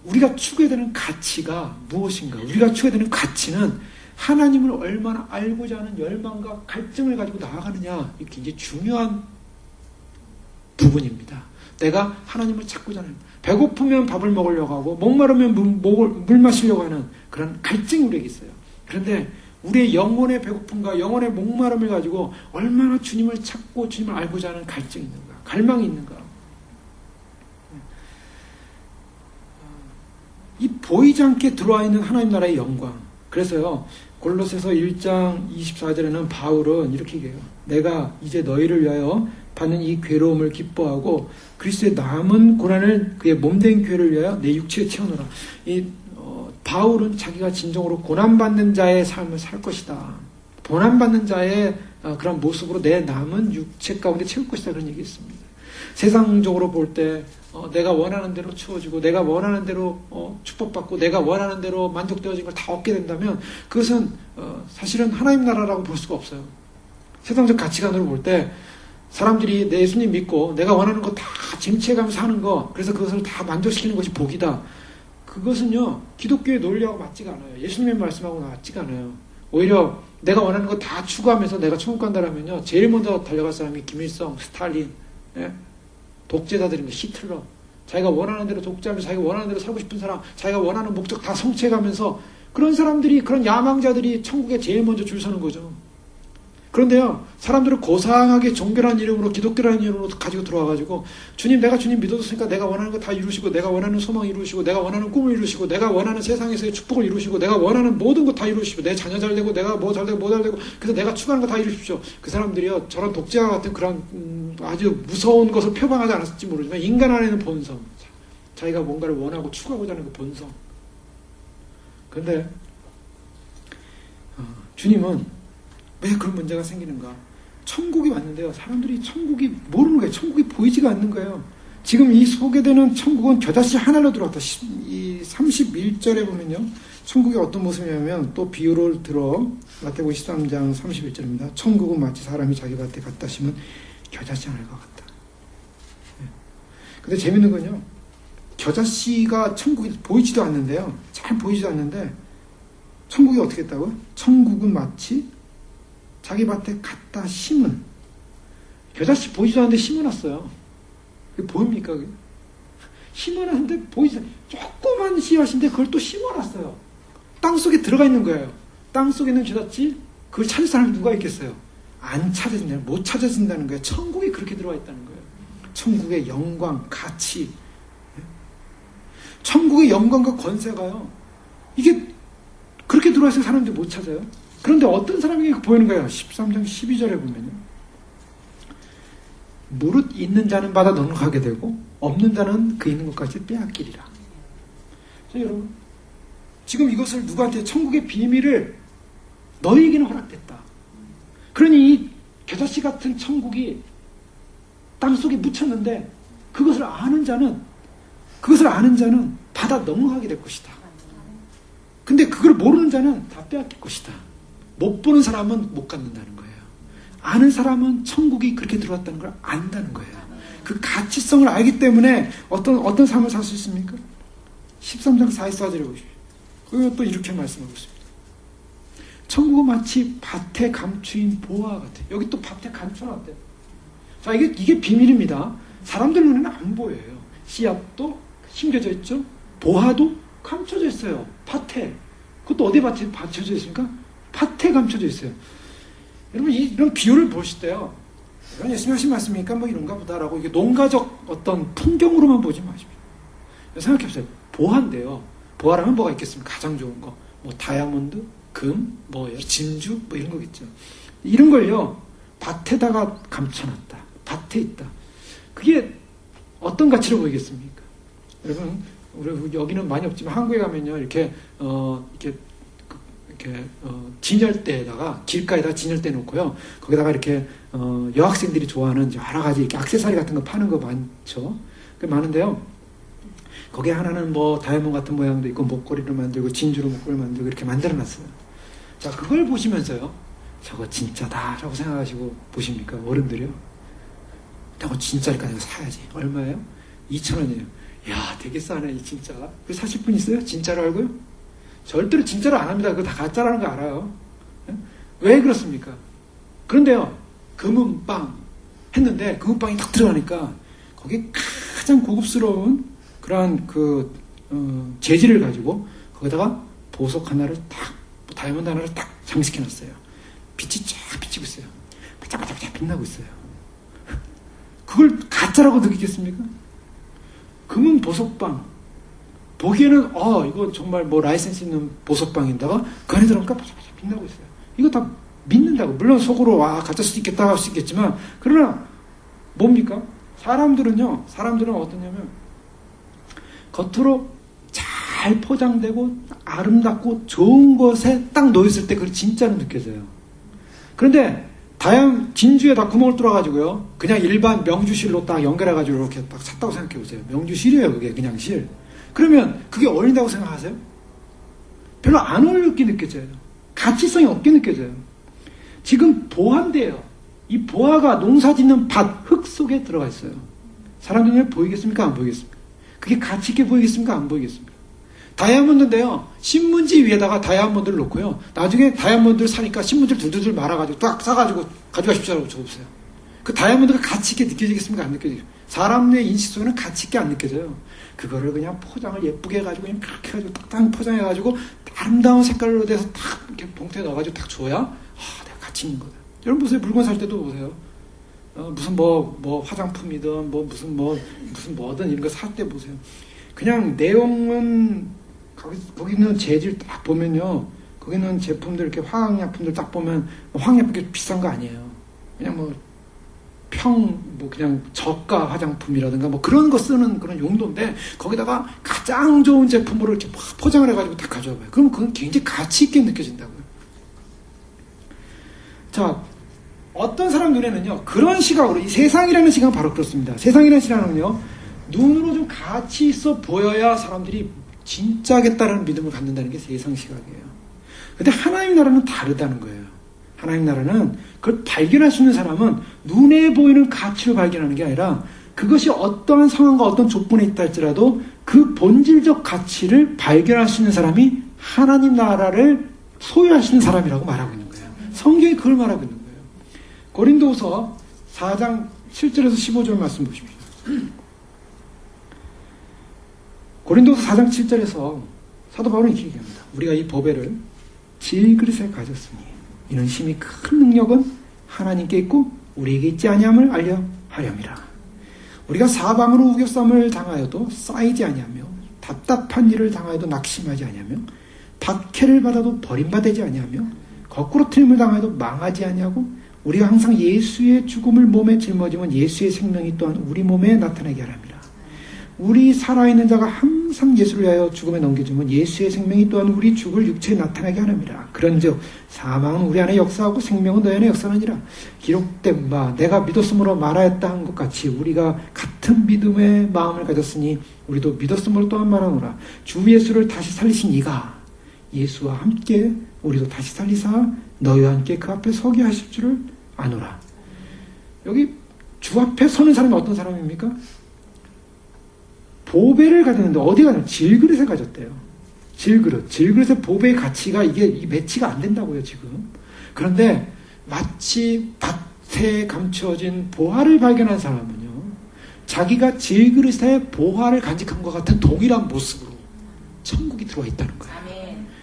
S1: 우리가 추구해야 되는 가치가 무엇인가? 우리가 추구해야 되는 가치는 하나님을 얼마나 알고자 하는 열망과 갈증을 가지고 나아가느냐. 이게 굉장히 중요한 부분입니다. 내가 하나님을 찾고자 하는, 배고프면 밥을 먹으려고 하고 목마르면 물 마시려고 하는 그런 갈증이 우리에게 있어요. 그런데 우리의 영혼의 배고픔과 영혼의 목마름을 가지고 얼마나 주님을 찾고 주님을 알고자 하는 갈증이 있는가, 갈망이 있는가. 이 보이지 않게 들어와 있는 하나님 나라의 영광. 그래서요, 골로새서 1장 24절에는 바울은 이렇게 얘기해요. 내가 이제 너희를 위하여 받는 이 괴로움을 기뻐하고 그리스도의 남은 고난을 그의 몸된 교회를 위하여 내 육체에 채워놓으라. 바울은 자기가 진정으로 고난받는 자의 삶을 살 것이다. 고난받는 자의 그런 모습으로 내 남은 육체 가운데 채울 것이다. 그런 얘기했습니다. 세상적으로 볼 때 내가 원하는 대로 채워지고 내가 원하는 대로 축복받고 내가 원하는 대로 만족되어진 걸 다 얻게 된다면 그것은 사실은 하나님 나라라고 볼 수가 없어요. 세상적 가치관으로 볼 때 사람들이 내 예수님 믿고 내가 원하는 거 다 쟁취해가면서 하는 거, 그래서 그것을 다 만족시키는 것이 복이다. 그것은요, 기독교의 논리하고 맞지가 않아요. 예수님의 말씀하고 맞지가 않아요. 오히려 내가 원하는 거 다 추구하면서 내가 천국 간다라면요, 제일 먼저 달려갈 사람이 김일성, 스탈린, 독재자들입니다. 히틀러. 자기가 원하는 대로 독재하면서 자기가 원하는 대로 살고 싶은 사람, 자기가 원하는 목적 다 성취해가면서 그런 사람들이, 그런 야망자들이 천국에 제일 먼저 줄 서는 거죠. 그런데요, 사람들은 고상하게 종교라는 이름으로, 기독교라는 이름으로 가지고 들어와가지고, 주님, 내가 주님 믿어줬으니까 내가 원하는 거 다 이루시고, 내가 원하는 소망 이루시고, 내가 원하는 꿈을 이루시고, 내가 원하는 세상에서의 축복을 이루시고, 내가 원하는 모든 거 다 이루시고, 내 자녀 잘 되고, 내가 뭐 잘 되고, 뭐 잘 되고, 그래서 내가 추구하는 거 다 이루십시오. 그 사람들이요, 저런 독재와 같은 그런 아주 무서운 것을 표방하지 않았을지 모르지만, 인간 안에는 본성, 자기가 뭔가를 원하고 추구하고자 하는 그 본성. 그런데 주님은 왜 그런 문제가 생기는가? 천국이 왔는데요, 사람들이 천국이 모르는 거예요. 천국이 보이지가 않는 거예요. 지금 이 소개되는 천국은 겨자씨 하나로 들어왔다. 이 31절에 보면요, 천국이 어떤 모습이냐면, 또 비유를 들어 마태복음 13장 31절입니다. 천국은 마치 사람이 자기 밭에 갖다 심은 겨자씨 하나과 같다. 근데 재밌는 건요, 겨자씨가 천국이 보이지도 않는데요, 잘 보이지도 않는데 천국이 어떻게 했다고요? 천국은 마치 자기 밭에 갖다 심은, 겨자씨 보이지도 않는데 심어놨어요. 그게 보입니까? 그게? 심어놨는데 보이지, 조그만 씨앗인데 그걸 또 심어놨어요. 땅속에 들어가 있는 거예요. 땅속에 있는 쥐같이 그걸 찾을 사람이 누가 있겠어요? 안 찾아진다는, 못 찾아진다는 거예요. 천국에 그렇게 들어가 있다는 거예요. 천국의 영광, 가치. 천국의 영광과 권세가요. 이게 그렇게 들어와서 사람들이 못 찾아요. 그런데 어떤 사람에게 보이는 거예요? 13장 12절에 보면요. 무릇 있는 자는 받아 넉넉하게 되고 없는 자는 그 있는 것까지 빼앗기리라. 자, 여러분, 지금 이것을 누구한테, 천국의 비밀을 너희에게는 허락됐다. 그러니 이 겨자씨 같은 천국이 땅속에 묻혔는데 그것을 아는 자는 받아 넉넉하게 될 것이다. 근데 그걸 모르는 자는 다 빼앗길 것이다. 못 보는 사람은 못 갖는다는 거예요. 아는 사람은 천국이 그렇게 들어왔다는 걸 안다는 거예요. 그 가치성을 알기 때문에 어떤 삶을 살 수 있습니까? 13장 44절에 보십시오. 그리고 또 이렇게 말씀하고 있습니다. 천국은 마치 밭에 감추인 보화 같아요. 여기 또 밭에 감춰놨대요. 자, 이게 비밀입니다. 사람들 눈에는 안 보여요. 씨앗도 심겨져 있죠. 보화도 감춰져 있어요. 밭에. 그것도 어디 밭에 감춰져 있습니까? 밭에 감춰져 있어요. 여러분, 이런 비유를 보실 때요, 이런 예수님 하신 말씀이니까 뭐 이런가 보다라고 이게 농가적 어떤 풍경으로만 보지 마십시오. 생각해보세요. 보화인데요. 보화라면 뭐가 있겠습니까? 가장 좋은 거. 뭐 다이아몬드, 금, 뭐 진주, 뭐 이런 거겠죠. 이런 걸요, 밭에다가 감춰놨다. 밭에 있다. 그게 어떤 가치로 보이겠습니까? 여러분, 우리 여기는 많이 없지만 한국에 가면요, 이렇게 진열대에다가, 길가에다가 진열대 놓고요, 거기다가 이렇게 여학생들이 좋아하는 여러 가지 이렇게 액세서리 같은 거 파는 거 많죠. 그 많은데요, 거기에 하나는 뭐 다이아몬드 같은 모양도 있고 목걸이로 만들고 진주로 목걸이를 만들고 이렇게 만들어놨어요. 자, 그걸 보시면서요, 저거 진짜다라고 생각하시고 보십니까? 어른들이요. 저거 진짜니까 내가 사야지. 얼마예요? 2,000원이에요. 야, 되게 싸네, 진짜. 그 사실 분 있어요? 진짜로 알고요? 절대로 진짜로 안 합니다. 그거 다 가짜라는 거 알아요. 왜 그렇습니까? 그런데요, 금은빵 했는데 금은빵이 딱 들어가니까 거기에 가장 고급스러운 그러한 재질을 가지고 거기다가 보석 하나를 딱, 다이아몬드 하나를 딱 장식해놨어요. 빛이 쫙 비치고 있어요. 반짝반짝 빛나고 있어요. 그걸 가짜라고 느끼겠습니까? 금은 보석빵. 보기에는 이거 정말 뭐 라이센스 있는 보석빵인다가 그 안에 들어가니까 반짝반짝 빛나고 있어요. 이거 다 믿는다고. 물론 속으로 가짜일 수도 있겠다 할 수 있겠지만, 그러나 뭡니까? 사람들은 어떠냐면 겉으로 잘 포장되고 아름답고 좋은 것에 딱 놓였을 때 그걸 진짜로 느껴져요. 그런데 진주에다 구멍을 뚫어가지고요, 그냥 일반 명주실로 딱 연결해가지고 이렇게 딱 찼다고 생각해보세요. 명주실이에요. 그게 그냥 실. 그러면 그게 어울린다고 생각하세요? 별로 안 어울리게 느껴져요. 가치성이 없게 느껴져요. 지금 보화인데요, 이 보화가 농사짓는 밭, 흙 속에 들어가 있어요. 사람들 눈에 보이겠습니까? 안 보이겠습니까? 그게 가치 있게 보이겠습니까? 안 보이겠습니까? 다이아몬드인데요, 신문지 위에다가 다이아몬드를 놓고요, 나중에 다이아몬드를 사니까 신문지를 둘둘둘 말아가지고 딱 싸가지고 가져가십시오라고 적어보세요. 그 다이아몬드가 가치 있게 느껴지겠습니까? 안 느껴지겠습니까? 사람의 인식 속에는 가치 있게 안 느껴져요. 그거를 그냥 포장을 예쁘게 해가지고 그냥 그렇게 해가지고 딱딱 포장해가지고 아름다운 색깔로 돼서 딱 이렇게 봉투에 넣어가지고 딱 줘야 내가 가치 있는 거다. 여러분 보세요. 물건 살 때도 보세요. 무슨 뭐 화장품이든 무슨 뭐든 이런 거 살 때 보세요. 그냥 내용은 거기 있는 재질 딱 보면요, 거기 있는 제품들, 이렇게 화학약품들 딱 보면 화학약품이 비싼 거 아니에요. 그냥 그냥 저가 화장품이라든가 뭐 그런 거 쓰는 그런 용도인데, 거기다가 가장 좋은 제품으로 이렇게 포장을 해가지고 딱 가져와 봐요. 그럼 그건 굉장히 가치 있게 느껴진다고요. 자, 어떤 사람 눈에는요, 그런 시각으로, 이 세상이라는 시각은 바로 그렇습니다. 세상이라는 시각은요, 눈으로 좀 가치 있어 보여야 사람들이 진짜겠다라는 믿음을 갖는다는 게 세상 시각이에요. 근데 하나님 나라는 다르다는 거예요. 하나님 나라는 그걸 발견할 수 있는 사람은 눈에 보이는 가치로 발견하는 게 아니라, 그것이 어떠한 상황과 어떤 조건에 있다 할지라도 그 본질적 가치를 발견할 수 있는 사람이 하나님 나라를 소유할 수 있는 사람이라고 말하고 있는 거예요. 성경이 그걸 말하고 있는 거예요. 고린도후서 4장 7절에서 15절 말씀 보십시오. 고린도서 4장 7절에서 사도 바울은 이렇게 얘기합니다. 우리가 이 보배를 질그릇에 가졌으니 이는 심히 큰 능력은 하나님께 있고 우리에게 있지 아니함을 알려 하렴이라. 우리가 사방으로 우겨쌈을 당하여도 쌓이지 아니하며 답답한 일을 당하여도 낙심하지 아니하며 박해를 받아도 버림받지 아니하며 거꾸로 틀림을 당하여도 망하지 아니하고 우리가 항상 예수의 죽음을 몸에 짊어지면 예수의 생명이 또한 우리 몸에 나타나게 하랍니다. 우리 살아있는 자가 항상 예수를 위하여 죽음에 넘겨주면 예수의 생명이 또한 우리 죽을 육체에 나타나게 하랍니다. 그런즉 사망은 우리 안에 역사하고 생명은 너희 안에 역사하니라. 기록된 바 내가 믿었으므로 말하였다 한 것 같이 우리가 같은 믿음의 마음을 가졌으니 우리도 믿었으므로 또한 말하노라. 주 예수를 다시 살리신 이가 예수와 함께 우리도 다시 살리사 너희와 함께 그 앞에 서게 하실 줄을 아노라. 여기 주 앞에 서는 사람이 어떤 사람입니까? 보배를 가졌는데 어디 가냐? 질그릇에 가졌대요. 질그릇. 질그릇의 보배의 가치가 이게 매치가 안 된다고요, 지금. 그런데 마치 밭에 감춰진 보화를 발견한 사람은요, 자기가 질그릇에 보화를 간직한 것 같은 동일한 모습으로 천국이 들어와 있다는 거예요.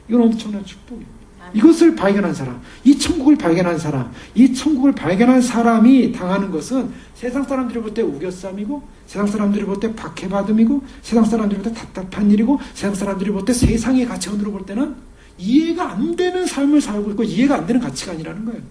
S1: 이건 엄청난 축복이에요. 이것을 발견한 사람, 이 천국을 발견한 사람, 이 천국을 발견한 사람이 당하는 것은 세상 사람들이 볼 때 우겨쌈이고, 세상 사람들이 볼 때 박해받음이고, 세상 사람들이 볼 때 답답한 일이고, 세상 사람들이 볼 때 세상의 가치관으로 볼 때는 이해가 안 되는 삶을 살고 있고 이해가 안 되는 가치가 아니라는 거예요.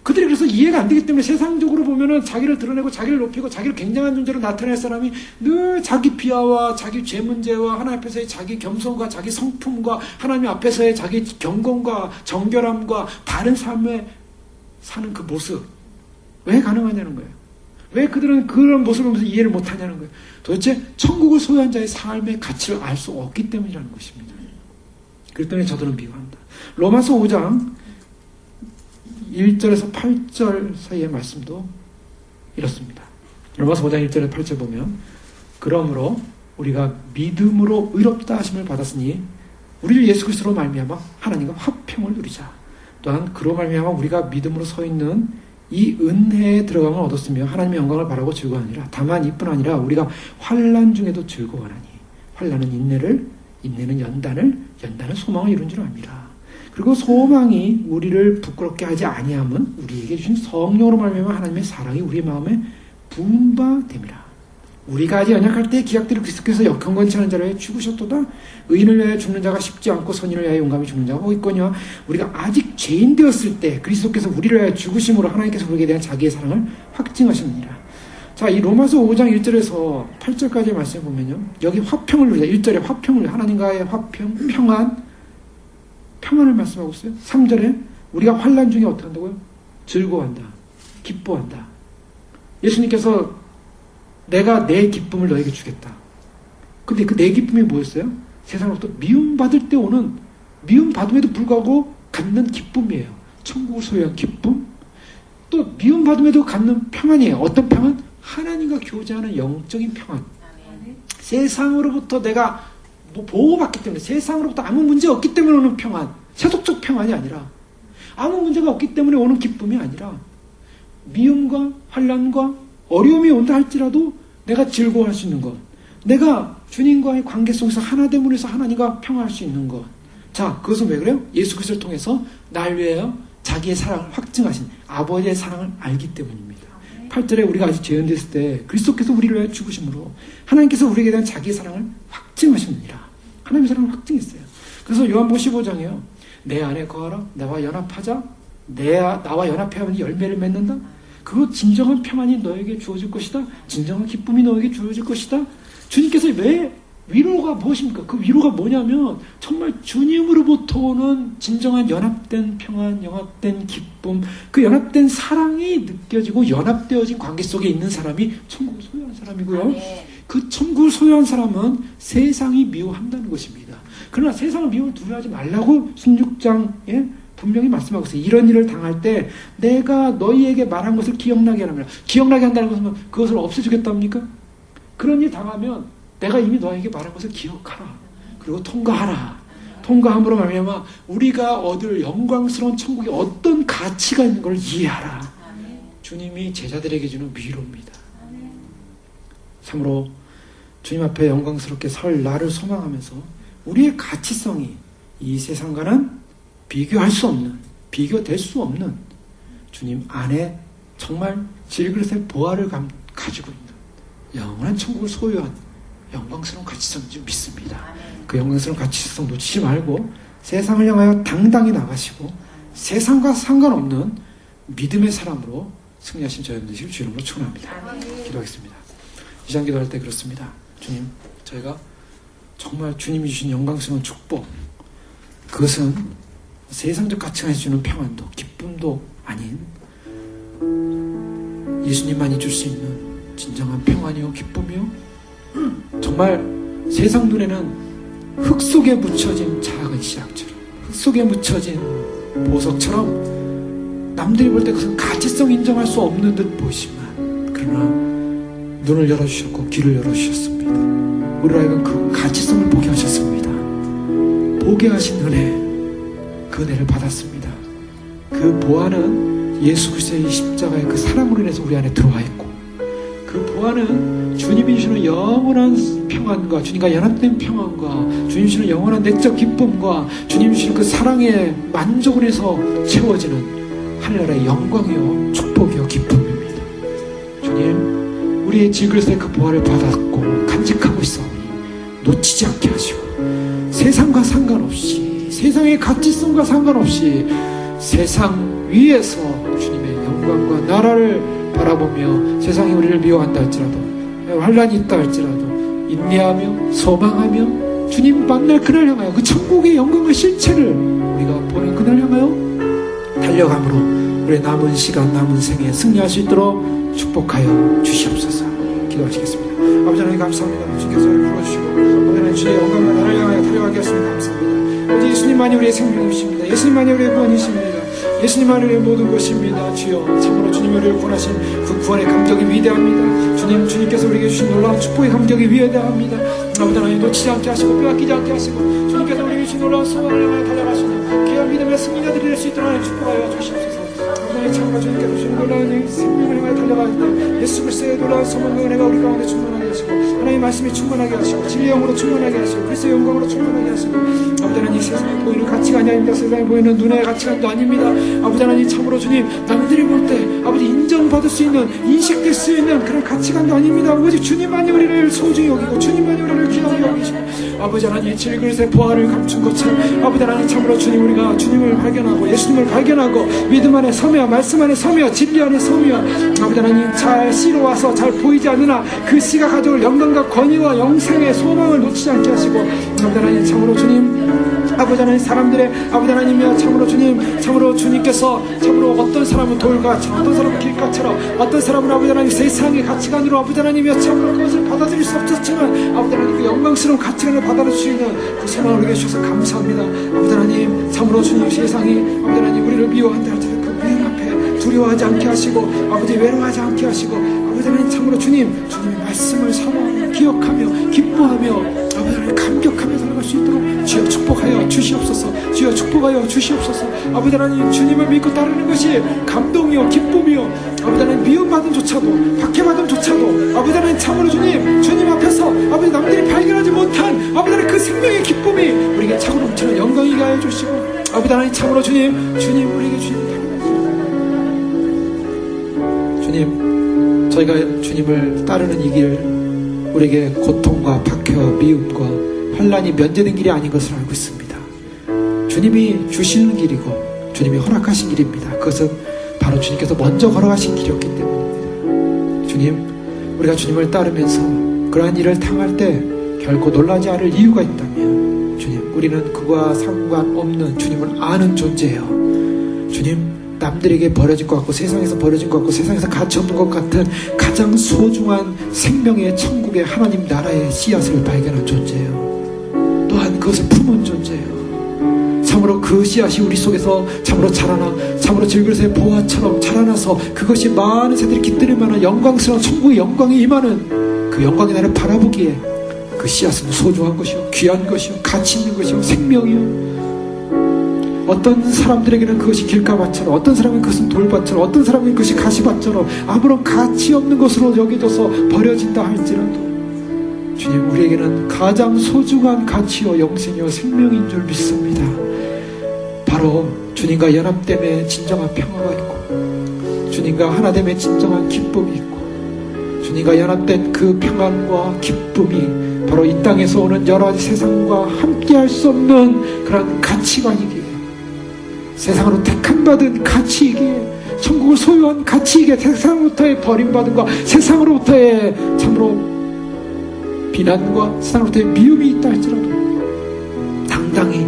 S1: 그들이 그래서 이해가 안 되기 때문에 세상적으로 보면은 자기를 드러내고 자기를 높이고 자기를 굉장한 존재로 나타낼 사람이 늘 자기 비하와 자기 죄 문제와 하나님 앞에서의 자기 겸손과 자기 성품과 하나님 앞에서의 자기 경건과 정결함과 바른 삶에 사는 그 모습, 왜 가능하냐는 거예요. 왜 그들은 그런 모습을 보면서 이해를 못하냐는 거예요. 도대체 천국을 소유한 자의 삶의 가치를 알 수 없기 때문이라는 것입니다. 그렇기 때문에 저들은 미워한다. 로마서 5장 1절에서 8절 사이의 말씀도 이렇습니다. 로마서 5장 1절에서 8절 보면, 그러므로 우리가 믿음으로 의롭다 하심을 받았으니 우리 주 예수 그리스도로 말미암아 하나님과 화평을 누리자. 또한 그로 말미암아 우리가 믿음으로 서 있는 이 은혜에 들어감을 얻었으며 하나님의 영광을 바라고 즐거워하니라. 다만 이뿐 아니라 우리가 환난 중에도 즐거워하나니 환난은 인내를, 인내는 연단을, 연단은 소망을 이룬 줄 압니다. 그리고 소망이 우리를 부끄럽게 하지 아니함은 우리에게 주신 성령으로 말미암아 하나님의 사랑이 우리의 마음에 부은 바 됨이라. 우리가 아직 연약할 때 기약들을 그리스도께서 역경건치 않은 자를 위해 죽으셨도다. 의인을 위하여 죽는 자가 쉽지 않고 선인을 위하여 용감히 죽는 자가 있거니와 우리가 아직 죄인 되었을 때 그리스도께서 우리를 위하여 죽으심으로 하나님께서 우리에게 대한 자기의 사랑을 확증하셨느니라. 자, 이 로마서 5장 1절에서 8절까지의 말씀을 보면요, 여기 화평을 누리자. 1절에 화평을, 하나님과의 화평, 평안을 말씀하고 있어요. 3절에 우리가 환난 중에 어떻게 한다고요? 즐거워한다. 기뻐한다. 예수님께서 내가 내 기쁨을 너에게 주겠다. 근데 그 내 기쁨이 뭐였어요? 세상으로부터 미움받을 때 오는, 미움받음에도 불구하고 갖는 기쁨이에요. 천국을 소유한 기쁨. 또 미움받음에도 갖는 평안이에요. 어떤 평안? 하나님과 교제하는 영적인 평안. 세상으로부터 내가 보호받기 때문에, 세상으로부터 아무 문제 없기 때문에 오는 평안, 세속적 평안이 아니라, 아무 문제가 없기 때문에 오는 기쁨이 아니라, 미움과 환난과 어려움이 온다 할지라도 내가 즐거워할 수 있는 것, 내가 주님과의 관계 속에서 하나됨으로 해서 하나님과 평화할 수 있는 것. 자, 그것은 왜 그래요? 예수 그리스도를 통해서 날 위하여 자기의 사랑을 확증하신 아버지의 사랑을 알기 때문입니다. 8절에 우리가 아직 죄인 됐을 때 그리스도께서 우리를 위하여 죽으심으로 하나님께서 우리에게 대한 자기의 사랑을 확증하십니다. 하나님의 사랑을 확증했어요. 그래서 요한복음 15장이요, 내 안에 거하라, 나와 연합하자, 나와 연합하면 열매를 맺는다. 그 진정한 평안이 너에게 주어질 것이다. 진정한 기쁨이 너에게 주어질 것이다. 주님께서 왜 위로가 무엇입니까? 그 위로가 뭐냐면 정말 주님으로부터 오는 진정한 연합된 평안, 연합된 기쁨, 그 연합된 사랑이 느껴지고 연합되어진 관계 속에 있는 사람이 천국을 소유한 사람이고요. 그 천국을 소유한 사람은 세상이 미워한다는 것입니다. 그러나 세상을 두려워하지 말라고 16장에 분명히 말씀하고 있어요. 이런 일을 당할 때 내가 너희에게 말한 것을 기억나게 하랍니다. 기억나게 한다는 것은 그것을 없애주겠답니까? 그런 일 당하면 내가 이미 너에게 말한 것을 기억하라. 그리고 통과하라. 통과함으로 말미암아 우리가 얻을 영광스러운 천국에 어떤 가치가 있는 걸 이해하라. 주님이 제자들에게 주는 위로입니다. 참으로 주님 앞에 영광스럽게 설 나를 소망하면서 우리의 가치성이 이 세상과는 비교할 수 없는, 비교될 수 없는 주님 안에 정말 질그릇의 보화를 가지고 있는 영원한 천국을 소유한 영광스러운 가치성인 줄 믿습니다. 그 영광스러운 가치성 놓치지 말고 세상을 향하여 당당히 나가시고 세상과 상관없는 믿음의 사람으로 승리하신 저희들 되시길 주 이름으로 축원합니다. 기도하겠습니다. 이 시간 기도할 때 그렇습니다. 주님, 저희가 정말 주님이 주신 영광스러운 축복, 그것은 세상적 가치관이 주는 평안도 기쁨도 아닌 예수님만이 줄 수 있는 진정한 평안이요 기쁨이요 정말 세상 눈에는 흙 속에 묻혀진 작은 씨앗처럼, 흙 속에 묻혀진 보석처럼 남들이 볼 때 그것은 가치성 인정할 수 없는 듯 보이지만, 그러나 눈을 열어주셨고 귀를 열어주셨습니다. 우리 하여금 그 가치성을 보게 하셨습니다. 보게 하신 은혜, 그 은혜를 받았습니다. 그 보화는 예수 그리스도의 십자가의 그 사랑으로 인해서 우리 안에 들어와 있고, 그 보화는 주님이 주시는 영원한 평안과 주님과 연합된 평안과 주님 주시는 영원한 내적 기쁨과 주님 주시는 그 사랑의 만족을 해서 채워지는 하늘나라의 영광이요 축복이요 기쁨입니다. 주님, 우리의 질그릇에 그 보화를 받았고 간직하고 있사오니 놓치지 않게 하시고 세상과 상관없이, 세상의 가치성과 상관없이 세상 위에서 주님의 영광과 나라를 바라보며 세상이 우리를 미워한다 할지라도, 환란이 있다 할지라도 인내하며 소망하며 주님 만날 그날 향하여 그 천국의 영광과 실체를 우리가 보는 그날 향하여 달려감으로 우리의 남은 시간 남은 생에 승리할 수 있도록 축복하여 주시옵소서. 기도하시겠습니다. 아버지 하나님 감사합니다. 주께서 우리를 불러주시고 아버지 하나님 주의 영광과 나를 향하여 달려가게 하시니 감사합니다. 아버지 예수님만이 우리의 생명이십니다. 예수님만이 우리의 구원이십니다. 예수님만이 우리의 모든 것입니다. 주여, 참으로 주님이 우리를 구원하신 그 구원의 감격이 위대합니다. 주님, 주님께서 우리에게 주신 놀라운 축복의 감격이 위대합니다. 아버지 하나님 놓치지 않게 하시고 빼앗기지 않게 하시고 주님께서 우리에게 주신 놀라운 소망을 향하여 달려가시는 귀한 믿음의 승리자들이 될 수 있도록 하나님 축복하여 주시옵소서. 하나님 참으로 주님께서 주신 놀라운 생명을 향하여 달려갈 때 예수 그리스도의 놀라운 소망과 은혜가 우리 가운데 충만하게 하시고 하나님의 말씀이 충만하게 하시고 진리의 영으로 충만하게 하시고 그리스도의 영광으로 충만하게 하시고 아버지 하나님 이 세상에 보이는 가치가 아닙니다. 세상에 보이는 눈의 가치관도 아닙니다. 아버지 하나님 참으로 주님 남들이 볼 때 아버지 인정받을 수 있는 인식될 수 있는 그런 가치관도 아닙니다. 아버지 주님만이 우리를 소중히 여기고 주님만이 우리를 귀하게 여기시고 아버지 하나님 질그릇의 보화를 감춘 것처럼 아버지 하나님 참으로 주님 우리가 주님을 발견하고 예수님을 발견하고 믿음 안에 서며 말씀 안에 서며 진리 안에 서며 아버지 하나님 잘 씨로 와서 잘 보이지 않으나 그 씨가 가져올 영광과 권위와 영생의 소망을 놓치지 않게 하시고 아버지 하나님 참으로 주님 아버지 하나님 사람들의 아버지 하나님이여 참으로 주님 참으로 주님께서 참으로 어떤 사람은 돌과 어떤 사람은 길가처럼 어떤 사람은 아버지 하나님 세상의 가치관으로 아버지 하나님이여 참으로 그것을 받아들일 수 없었지만 아버지 하나님 그 영광스러운 가치관을 받아들일 수 있는 그 소망을 우리에게 주셔서 감사합니다. 아버지 하나님 참으로 주님 세상이 아버지 하나님 우리를 미워한다 할지라도 그 미움 앞에 두려워하지 않게 하시고 아버지 외로워하지 않게 하시고 아버지 하나님 참으로 주님의 말씀을 사모하며 기억하며 기뻐하며 아버지 하나님 감격하며 살아갈 수 있도록 주여 축복하여 주시옵소서. 주여 축복하여 주시옵소서. 아버지 하나님 주님을 믿고 따르는 것이 감동이요 기쁨이요 아버지 하나님 미움받음조차도 박해받음조차도 아버지 하나님 참으로 주님 앞에서 아버지 남들이 발견하지 못한 아버지 하나님 그 생명의 기쁨이 우리에게 차고 넘치는 영광이게 하여 주시고 아버지 하나님 참으로 주님 우리에게 주님 저희가 주님을 따르는 이 길 우리에게 고통과 박해와 미움과 환란이 면제된 길이 아닌 것을 알고 있습니다. 주님이 주시는 길이고 주님이 허락하신 길입니다. 그것은 바로 주님께서 먼저 걸어가신 길이었기 때문입니다. 주님, 우리가 주님을 따르면서 그러한 일을 당할 때 결코 놀라지 않을 이유가 있다면 주님, 우리는 그와 상관없는 주님을 아는 존재예요. 주님, 남들에게 버려진 것 같고 세상에서 버려진 것 같고 세상에서 가치 없는 것 같은 가장 소중한 생명의 천국의 하나님 나라의 씨앗을 발견한 존재예요. 또한 그것을 품은 존재예요. 참으로 그 씨앗이 우리 속에서 참으로 자라나 참으로 질그릇의 보화처럼 자라나서 그것이 많은 새들이 깃들일 만한 영광스러운 천국의 영광이 임하는 그 영광의 나를 바라보기에 그 씨앗은 소중한 것이요 귀한 것이요 가치 있는 것이요 생명이요 어떤 사람들에게는 그것이 길가밭처럼 어떤 사람은 그것은 돌밭처럼 어떤 사람은 그것이 가시밭처럼 아무런 가치 없는 것으로 여겨져서 버려진다 할지라도 주님, 우리에게는 가장 소중한 가치요 영생이요 생명인 줄 믿습니다. 바로 주님과 연합됨에 진정한 평화가 있고, 주님과 하나됨에 진정한 기쁨이 있고, 주님과 연합된 그 평안과 기쁨이 바로 이 땅에서 오는 여러 가지 세상과 함께할 수 없는 그런 가치관이기에, 세상으로 택함받은 가치이기에, 천국을 소유한 가치이기에, 세상으로부터의 버림받음과 세상으로부터의 참으로 비난과 세상으로부터의 미움이 있다 할지라도 당당히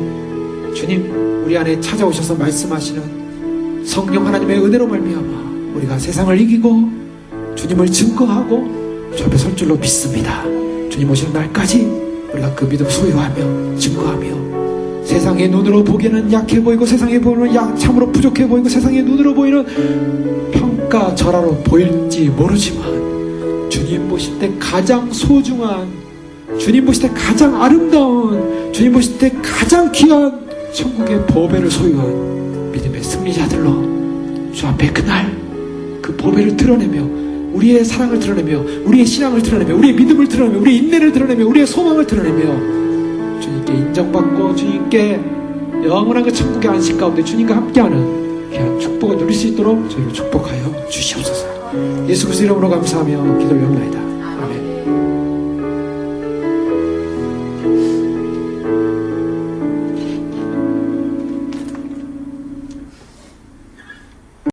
S1: 주님 우리 안에 찾아오셔서 말씀하시는 성령 하나님의 은혜로 말미암아 우리가 세상을 이기고 주님을 증거하고 주 앞에 설 줄로 믿습니다. 주님 오시는 날까지 우리가 그 믿음 소유하며 증거하며, 세상의 눈으로 보기에는 약해 보이고 세상에 보이는 참으로 부족해 보이고 세상의 눈으로 보이는 평가절하로 보일지 모르지만, 주님 보실 때 가장 소중한, 주님 보실 때 가장 아름다운, 주님 보실 때 가장 귀한 천국의 보배를 소유한 믿음의 승리자들로 주 앞에 그날 그 보배를 드러내며, 우리의 사랑을 드러내며, 우리의 신앙을 드러내며, 우리의 믿음을 드러내며, 우리의 인내를 드러내며, 우리의 소망을 드러내며 주님께 인정받고 주님께 영원한 그 천국의 안식 가운데 주님과 함께하는 귀한 축복을 누릴 수 있도록 저희를 축복하여 주시옵소서. 예수 그리스도 이름으로 감사하며 기도를 합니다.